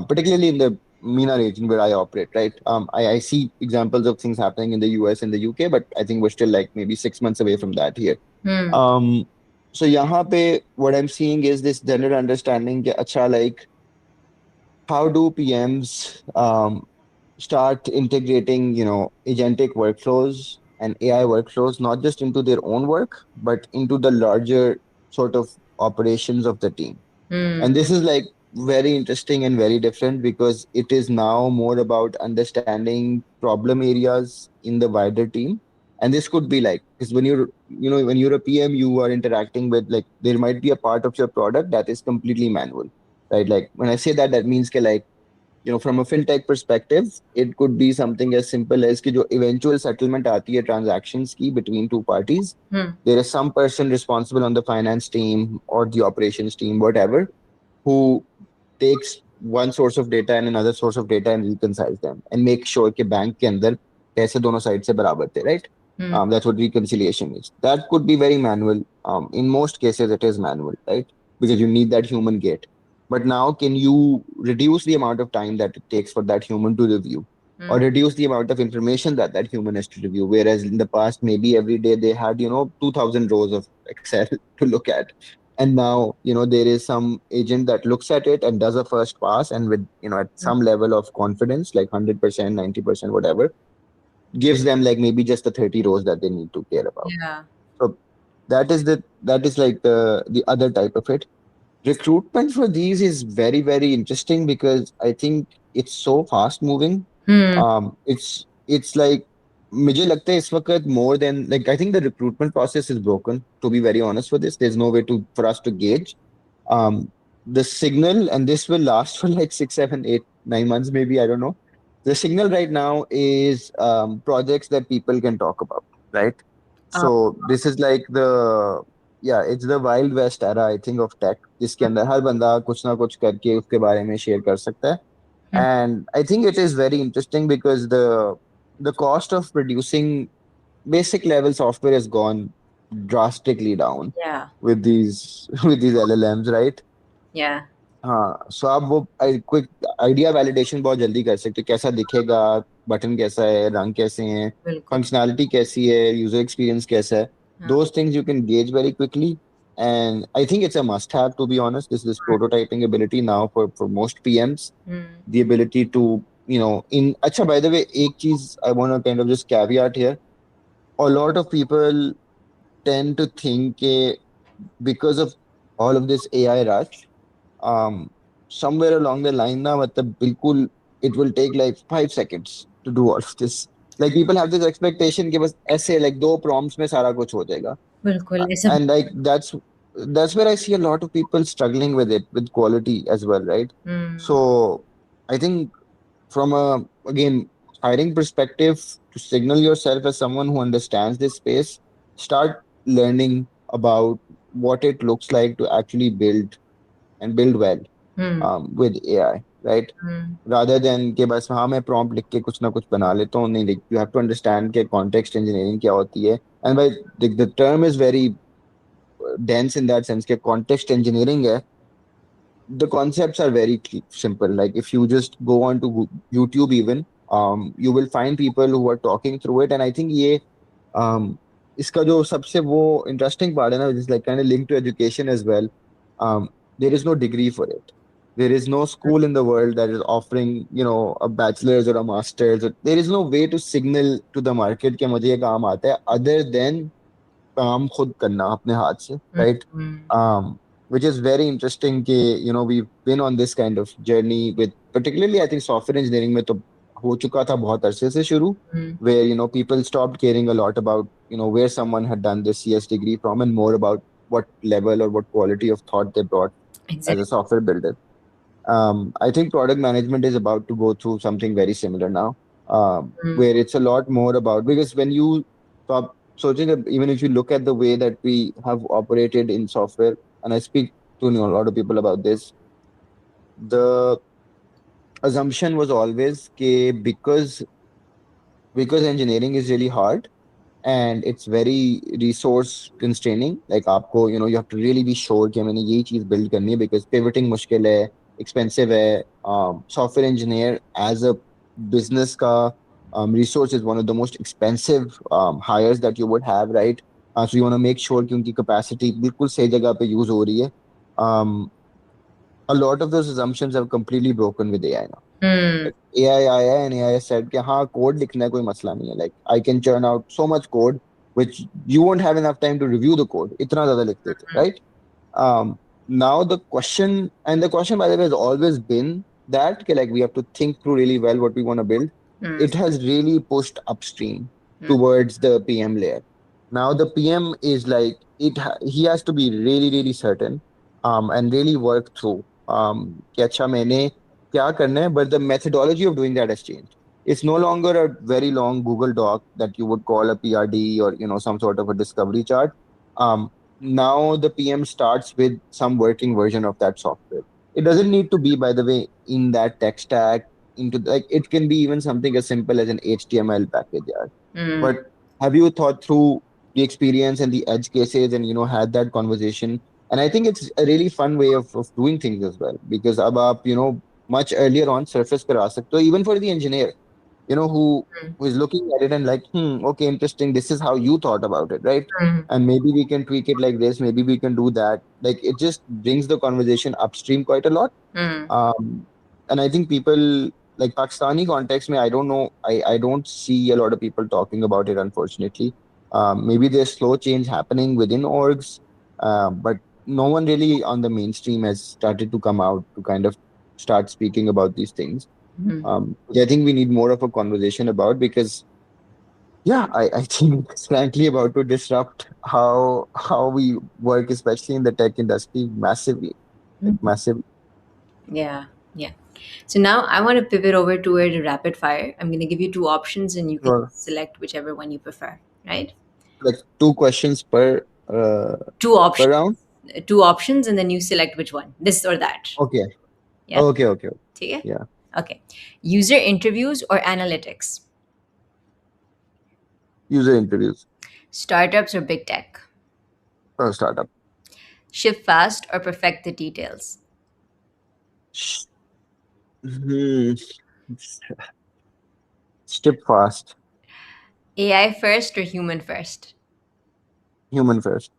particularly in the MENA region where I operate, right? I see examples of things happening in the US and the UK, but I think we're still like maybe 6 months away from that here. Hmm. Um, so यहाँ पे what I'm seeing is this general understanding कि अच्छा, like how do PMs start integrating, you know, agentic workflows and AI workflows, not just into their own work, but into the larger sort of operations of the team. And Hmm. this is like very interesting and very different because it is now more about understanding problem areas in the wider team. And this could be like, because when you're a PM, you are interacting with, like, there might be a part of your product that is completely manual, right? Like when I say that, that means ke like, from a fintech perspective, it could be something as simple as कि जो eventual settlement आती है transactions की between two parties. Hmm. There is some person responsible on the finance team or the operations team, whatever, who takes one source of data and another source of data and reconciles them and make sure कि bank के अंदर पैसे दोनों side से बराबर थे, right? Hmm. That's what reconciliation is. That could be very manual. In most cases, it is manual, right? Because you need that human gate. But now, can you reduce the amount of time that it takes for that human to review, or Hmm. reduce the amount of information that that human has to review? Whereas in the past, maybe every day they had, 2,000 rows of Excel to look at. And now, there is some agent that looks at it and does a first pass, and with, at Hmm. some level of confidence, like 100%, 90%, whatever, gives them like maybe just the 30 rows that they need to care about. Yeah. So that is like the other type of it. Recruitment for these is very, very interesting because I think it's so fast moving. Hmm. It's like मुझे लगता है इस वक्त more than, like, I think the recruitment process is broken, to be very honest. For this, there's no way to for us to gauge um the signal, and this will last for like 6, 7, 8, 9 months, maybe, I don't know. The signal right now is projects that people can talk about, right? Uh, So this is like the, yeah, it's the wild west era, I think, of tech, जिसके अंदर हर बंदा कुछ ना कुछ करके उसके बारे में शेयर कर सकता है. hmm. And I think it is very interesting because the cost of producing basic level software has gone drastically down Yeah. with these with these LLMs, right? Yeah. हाँ, सो आप वो क्विक आइडिया वैलिडेशन बहुत जल्दी कर सकते हो. कैसा दिखेगा, बटन कैसा है, रंग कैसे हैं, बिल्कुल. फंक्शनैलिटी कैसी है, यूजर एक्सपीरियंस कैसा है. हाँ. Those things you can gauge very quickly, and I think it's a must have, to be honest. This prototyping ability now for most PMs, Hmm. the ability to, in अच्छा, by the way, एक चीज I want to kind of just caveat here. A lot of people tend to think that because of all of this AI rush, um, somewhere along the line now, मतलब बिल्कुल, it will take like 5 seconds to do all of this. Like people have this expectation कि बस ऐसे like दो prompts में सारा कुछ हो जाएगा. बिल्कुल ऐसा. And like that's where I see a lot of people struggling with it, with quality as well, right? Hmm. So I think from a, again, hiring perspective, to signal yourself as someone who understands this space, start learning about what it looks like to actually build and build well Hmm. with AI, right? Hmm. Rather than कि बस हाँ मैं prompt लिख के कुछ ना कुछ बना लेता हूँ. नहीं, like, you have to understand कि context engineering क्या होती है. And by the term is very dense in that sense कि context engineering है. The concepts are very simple. Like if you just go on to YouTube even, you will find people who are talking through it. And I think ये इसका जो सबसे वो interesting part है ना, which is like kind of linked to education as well. There is no degree for it. There is no school in the world that is offering, a bachelor's or a master's. There is no way to signal to the market कि मुझे ये काम आता है, other than काम खुद करना अपने हाथ से, Hmm. right? Hmm. Which is very interesting कि, we've been on this kind of journey with, particularly I think software engineering में तो हो चुका था बहुत अरसे से शुरू, Hmm. where, people stopped caring a lot about, where someone had done this CS degree from, and more about what level or what quality of thought they brought as a Exactly. software builder. I think product management is about to go through something very similar now, Hmm. where it's a lot more about, because when you stop searching, even if you look at the way that we have operated in software, and I speak to, a lot of people about this, the assumption was always because engineering is really hard and it's very resource constraining. Like आपको, you have to really be sure कि मैंने यही चीज build करनी है, because pivoting मुश्किल है, expensive है. Software engineer as a business का resource is one of the most expensive hires that you would have, right? So you want to make sure कि उनकी capacity बिल्कुल सही जगह पे use हो रही है. Um, a lot of those assumptions have completely broken with AI. Hmm. AI आया and AI said कि हाँ code लिखना कोई मसला नहीं है, like I can churn out so much code which you won't have enough time to review the code, इतना ज़्यादा लिख देते, right? um, Now the question, and the question by the way has always been that okay, like we have to think through really well what we want to build. Hmm. It has really pushed upstream Hmm. towards the PM layer. Now the PM is like he has to be really really certain and really work through कि अच्छा मैंने क्या करना है, but the methodology of doing that has changed. It's no longer a very long Google Doc that you would call a PRD or some sort of a discovery chart. Now the PM starts with some working version of that software. It doesn't need to be, by the way, in that tech stack. Into like it can be even something as simple as an HTML package. Yeah. Hmm. But have you thought through the experience and the edge cases and had that conversation? And I think it's a really fun way of doing things as well because अब आप much earlier on surface पे आ सकते हो even for the engineer who is looking at it and like, okay, interesting. This is how you thought about it, right? Hmm. And maybe we can tweak it like this. Maybe we can do that. Like it just brings the conversation upstream quite a lot. Hmm. Um, and I think people like Pakistani context, I don't know. I don't see a lot of people talking about it, unfortunately. Maybe there's slow change happening within orgs, but no one really on the mainstream has started to come out to kind of start speaking about these things, Hmm. which I think we need more of a conversation about because, yeah, I think it's frankly about to disrupt how we work, especially in the tech industry, massively, like Hmm. massive. Yeah. Yeah. So now I want to pivot over to a rapid fire. I'm going to give you two options and you can Sure. select whichever one you prefer, right? Like two questions Two per options. round. Two options and then you select which one, this or that. Okay. Yeah. Okay. Okay. Yeah. Okay. User interviews or analytics? User interviews Startups or big tech? for a startup. Ship fast or perfect the details? Sh- Hmm. Step fast. AI first or human first? Human first.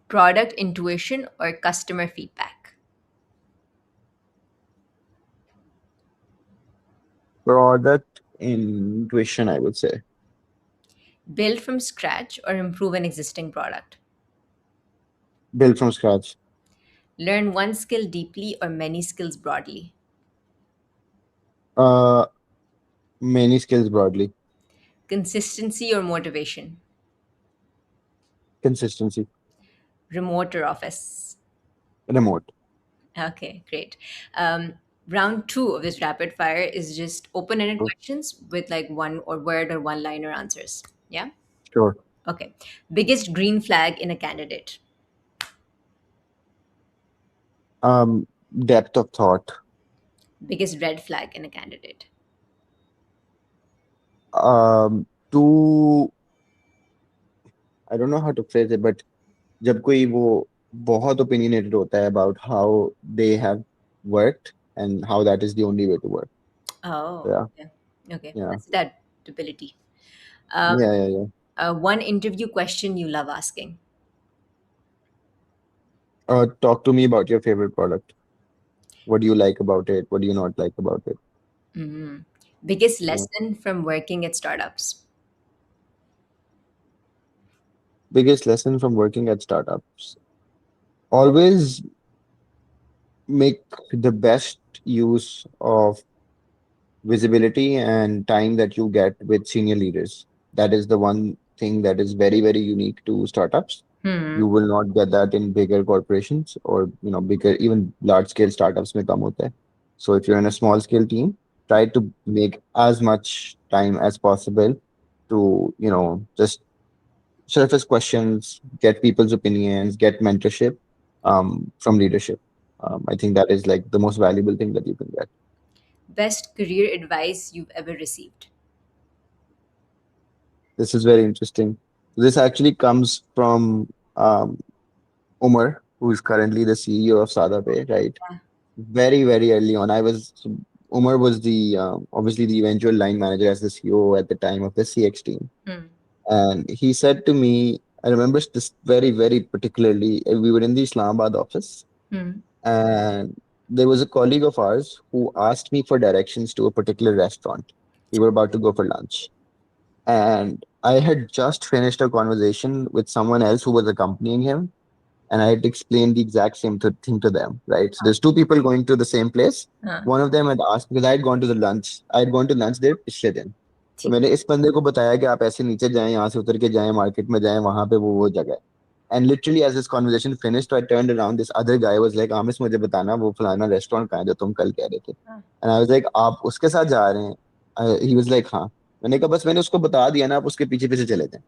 Product intuition or customer feedback? Product intuition, I would say. Build from scratch or improve an existing product? Built from scratch. Learn one skill deeply or many skills broadly? Uh, Many skills broadly. Consistency or motivation? Consistency. Remote or office? Remote. Okay, great. Um, Round two of this rapid fire is just open ended questions with like one or word or one liner answers. Yeah? Sure. Okay. Biggest green flag in a candidate? Um, Depth of thought. Biggest red flag in a candidate? Too, I don't know how to phrase it, but जब कोई वो बहुत opinionated होता है about how they have worked and how that is the only way to work. Oh, Yeah, okay. Okay. yeah, That's adaptability. Um, yeah. One interview question you love asking? Talk to me about your favorite product. What do you like about it? What do you not like about it? Mhm. Biggest Yeah. lesson from working at startups? Biggest lesson from working at startups. Always make the best use of visibility and time that you get with senior leaders. That is the one thing that is very, very unique to startups. Hmm. You will not get that in bigger corporations or bigger, even large scale startups may come with that. So if you're in a small scale team, try to make as much time as possible to just surface questions, get people's opinions, get mentorship from leadership. I think that is like the most valuable thing that you can get. Best career advice you've ever received? This is very interesting. This actually comes from Umar, who is currently the CEO of Sada Pay, right? Yeah. Very, very early on. Umar was the obviously the eventual line manager as the CEO at the time of the CX team. Hmm. And he said to me, I remember this very, very particularly. We were in the Islamabad office, Hmm. and there was a colleague of ours who asked me for directions to a particular restaurant. We were about to go for lunch. And I had just finished a conversation with someone else who was accompanying him. And I had explained the exact same thing to them, right? So there's two people going to the same place. हाँ. One of them had asked because I had gone to the lunch. I had gone to lunch there पिछले दिन. तो ठीक. मैंने इस बंदे को बताया कि आप ऐसे नीचे जाएं, यहाँ से उतर के जाएं, मार्केट में जाएं, वहां पे वो जगह है. And literally as this conversation finished, I turned around. This other guy was like, "आमिस मुझे बताना वो फलाना रेस्टोरेंट कहाँ है जो तुम कल कह रहे थे." हाँ. And I was like, "आप उसके साथ जा रहे हैं?" He was like, "हाँ." मैंने कहा बस मैंने उसको बता दिया ना, आप उसके पीछे पीछे चले जाएं.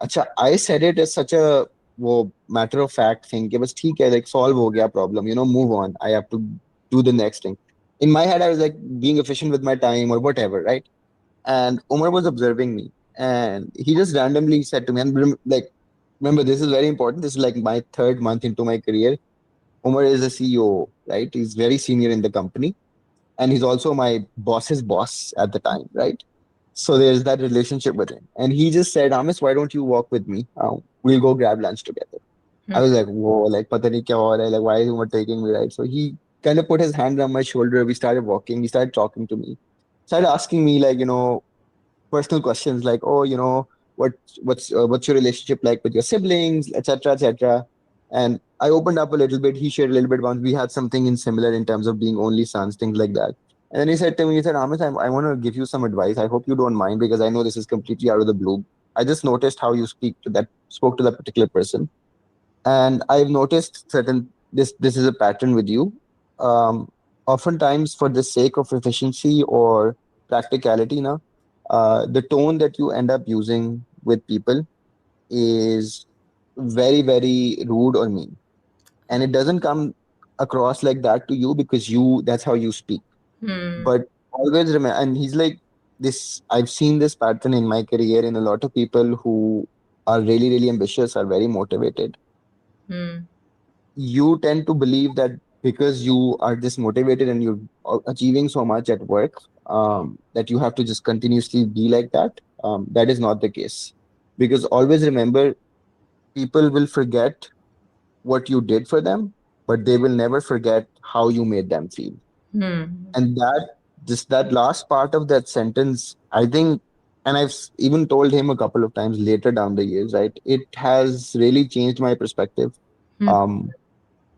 अच्छा, I said it as such a वो matter of fact thing कि बस ठीक है, like solve हो गया problem, move on. I have to do the next thing. In my head, I was like being efficient with my time or whatever, right? And Umar was observing me, and he just randomly said to me, and like, remember, this is very important. This is like my third month into my career. Umar is a CEO, right? He's very senior in the company, and he's also my boss's boss at the time, right? So there's that relationship with him. And he just said, Amis, why don't you walk with me? We'll go grab lunch together. I was like, whoa, like, pata nahi kya ho raha hai? Like, why is Umar taking me, right? So he kind of put his hand on my shoulder. We started walking. He started talking to me, started asking me, like, personal questions like, oh, what what's your relationship like with your siblings, etc., etc. And I opened up a little bit. He shared a little bit once. We had something in similar in terms of being only sons, things like that. And then he said to me, he said, Amit, I want to give you some advice. I hope you don't mind because I know this is completely out of the blue. I just noticed how you spoke to that particular person, and I've noticed certain this is a pattern with you. Um, Oftentimes, for the sake of efficiency or practicality, now the tone that you end up using with people is very very rude or mean, and it doesn't come across like that to you because you that's how you speak. Hmm. But always remember, and he's like this. I've seen this pattern in my career in a lot of people who are really really ambitious, are very motivated. Hmm. You tend to believe that because you are this motivated and you're achieving so much at work, that you have to just continuously be like that. That is not the case. Because always remember, people will forget what you did for them, but they will never forget how you made them feel. Hmm. And that last part of that sentence, I think, and even told him a couple of times later down the years, right? It has really changed my perspective. Hmm. Um,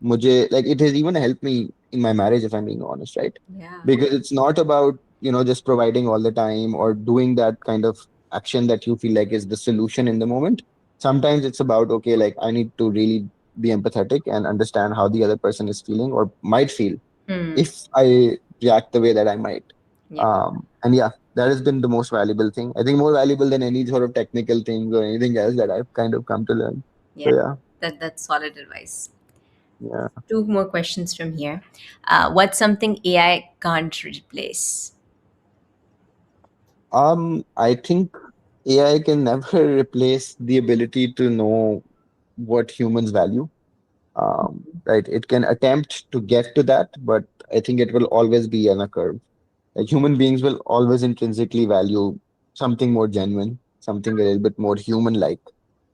मुझे like it has even helped me in my marriage if I'm being honest, right? Yeah. Because it's not about just providing all the time or doing that kind of action that you feel like is the solution in the moment. Sometimes it's about, okay, like I need to really be empathetic and understand how the other person is feeling or might feel Hmm. if I react the way that I might. Yeah. And yeah, that has been the most valuable thing, I think, more valuable than any sort of technical things or anything else that I've kind of come to learn. Yeah. So yeah. That's solid advice. Yeah. Two more questions from here. What's something AI can't replace? I think AI can never replace the ability to know what humans value. Right? It can attempt to get to that, but I think it will always be on a curve. Like human beings will always intrinsically value something more genuine, something a little bit more human-like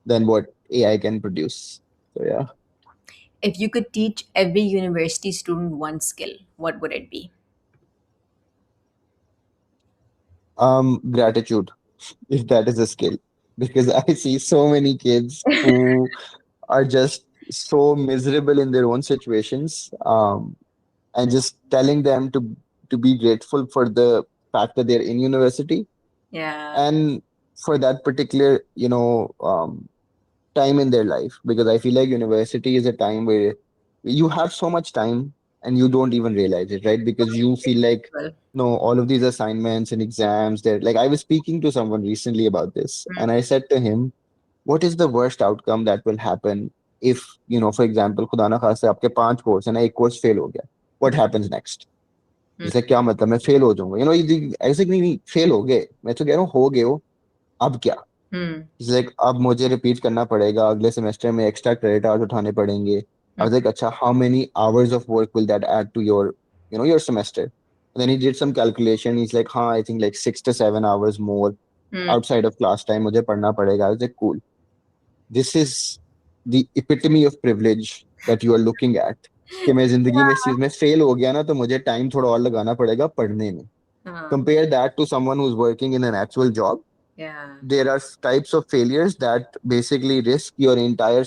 than what AI can produce. So yeah. If you could teach every university student one skill, what would it be? Gratitude, if that is a skill, because I see so many kids who are just so miserable in their own situations, and just telling them to be grateful for the fact that they're in university Yeah. and for that particular time in their life, because I feel like university is a time where you have so much time and you don't even realize it, right? Because you feel like, Well. no, all of these assignments and exams, they're like, I was speaking to someone recently about this, Hmm. and I said to him, what is the worst outcome that will happen if, for example, खुदा ना खास्ता आपके 5 course है ना, एक course fail हो गया, what happens next? Hmm. जैसे क्या मतलब मैं फेल हो जाऊंगा, ऐसे नहीं नहीं, फेल हो गए, मैं तो कह रहा हूँ हो गए हो, अब क्या? Hmm. लाइक अब मुझे रिपीट करना पड़ेगा, अगले सेमेस्टर में एक्स्ट्रा क्रेडिट आवर्स उठाने पड़ेंगे. I Hmm. वाज लाइक, अच्छा, how many hours of work will that add to your your semester? Then he did some calculation, he is like, हाँ, I think like 6 to 7 hours more Hmm. outside of class time मुझे पढ़ना पड़ेगा. I was like, cool, this is the epitome of privilege that you are looking at. कि मैं जिंदगी में इस चीज में फेल हो गया ना, तो मुझे टाइम थोड़ा और लगाना पड़ेगा पढ़ने में. हाँ, Compare that to someone who's working in an actual job. yeah. There are types of failures that basically risk your entire,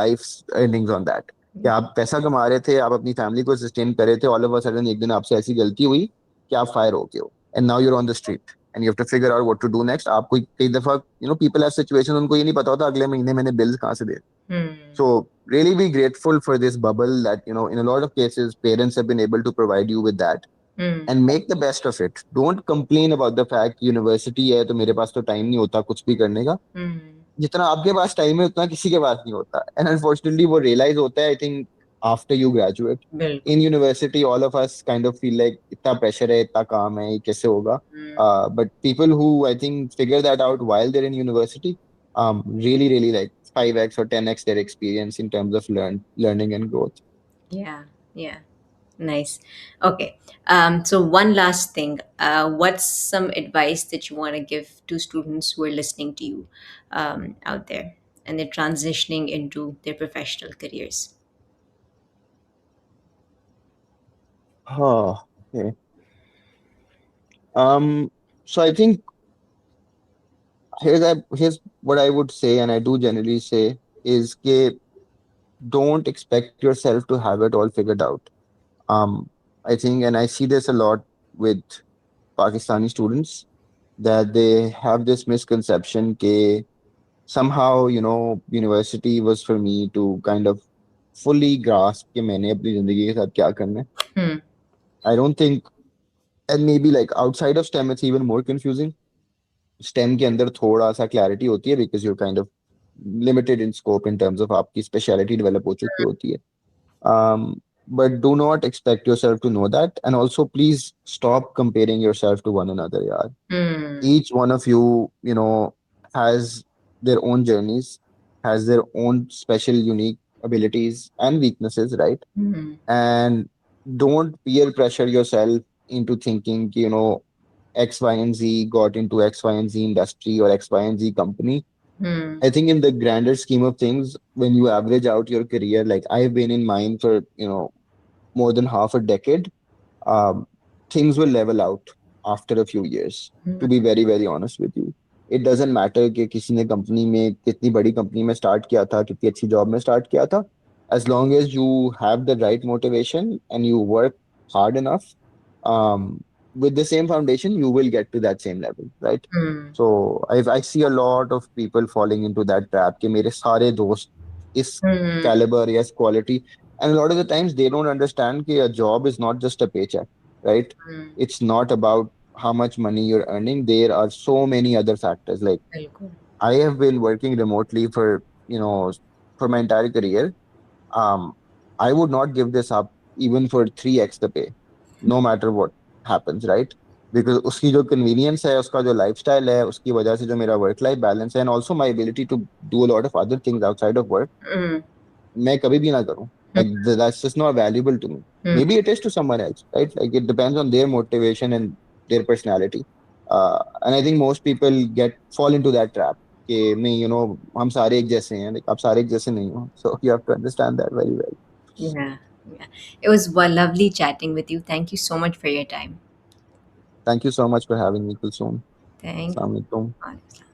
life's earnings on that. कि आप पैसा कमा रहे थे, आप अपनी फैमिली को सस्टेन कर रहे थे, ऑल ऑफ अ सडन एक दिन आपसे ऐसी गलती हुई कि आप फायर हो गए हो, and now you're on the street and you have to figure out what to do next. आपको कई दफा, पीपल हैव सिचुएशन, उनको ये नहीं पता होता अगले महीने मैंने बिल्स कहाँ से दे. Hmm. So really be grateful for this bubble that, in a lot of cases, parents have been able to provide you with that, Hmm. and make the best of it. Don't complain about the fact university है तो मेरे पास तो time नहीं होता कुछ भी करने का. Hmm. जितना आपके पास टाइम है उतना किसी के पास नहीं होता. एंड अनफॉर्चुनेटली वो रियलाइज होता है, I think, after you graduate. बिल्कुल. In university all of us kind of feel like इतना प्रेशर है, इतना काम है, ये कैसे होगा. Hmm. But people who I think figure that out while they're in university, really really like 5x or 10x their experience in terms of learning and growth. Yeah, yeah. Nice. Okay. So one last thing. What's some advice that you want to give to students who are listening to you out there and they're transitioning into their professional careers? Oh, okay. So I think here's what I would say, and I do generally say, is that don't expect yourself to have it all figured out. Um, I think, and I see this a lot with Pakistani students, that they have this misconception that somehow, university was for me to kind of fully grasp कि मैंने अपनी जिंदगी के साथ क्या करना है. Hmm. I don't think, and maybe like outside of STEM, it's even more confusing. STEM के अंदर थोड़ा सा clarity होती है because you're kind of limited in scope in terms of आपकी speciality develop हो चुकी होती है. But do not expect yourself to know that. And also, please stop comparing yourself to one another. Yeah. Hmm. Each one of you, has their own journeys, has their own special, unique abilities and weaknesses, right? Hmm. And don't peer pressure yourself into thinking, X, Y, and Z got into X, Y, and Z industry or X, Y, and Z company. Hmm. I think in the grander scheme of things, when you average out your career, like I've been in mine for, more than half a decade, um, things will level out after a few years, to be very very honest with you. It doesn't matter कि किसी ने company में कितनी बड़ी company में start किया था, कितनी अच्छी जॉब में स्टार्ट किया था. As long as you have the right motivation and you work hard enough, um, with the same foundation you will get to that same level, right? Hmm. So I see a lot of people falling into that trap कि मेरे सारे दोस्त इस Hmm. caliber या इस quality. And a lot of the times they don't understand that a job is not just a paycheck, right? Hmm. It's not about how much money you're earning. There are so many other factors. Like Bilkul. I have been working remotely you know, for my entire career. Um, I would not give this up even for 3x the pay, no matter what happens, right? Because उसकी जो convenience है, उसका जो lifestyle है, उसकी वजह से जो मेरा work life balance है, and also my ability to do a lot of other things outside of work, Hmm. मैं कभी भी ना करूं. Like that's just not valuable to me. Hmm. Maybe it is to someone else, right? Like it depends on their motivation and their personality. And I think most people fall into that trap कि नहीं, हम सारे एक जैसे हैं. Like आप सारे एक जैसे नहीं हो. So you have to understand that very well. Yeah. Yeah. It was lovely chatting with you. Thank you so much for your time. Thank you so much for having me, Kulsoom. Thank Assalamu alaikum. you.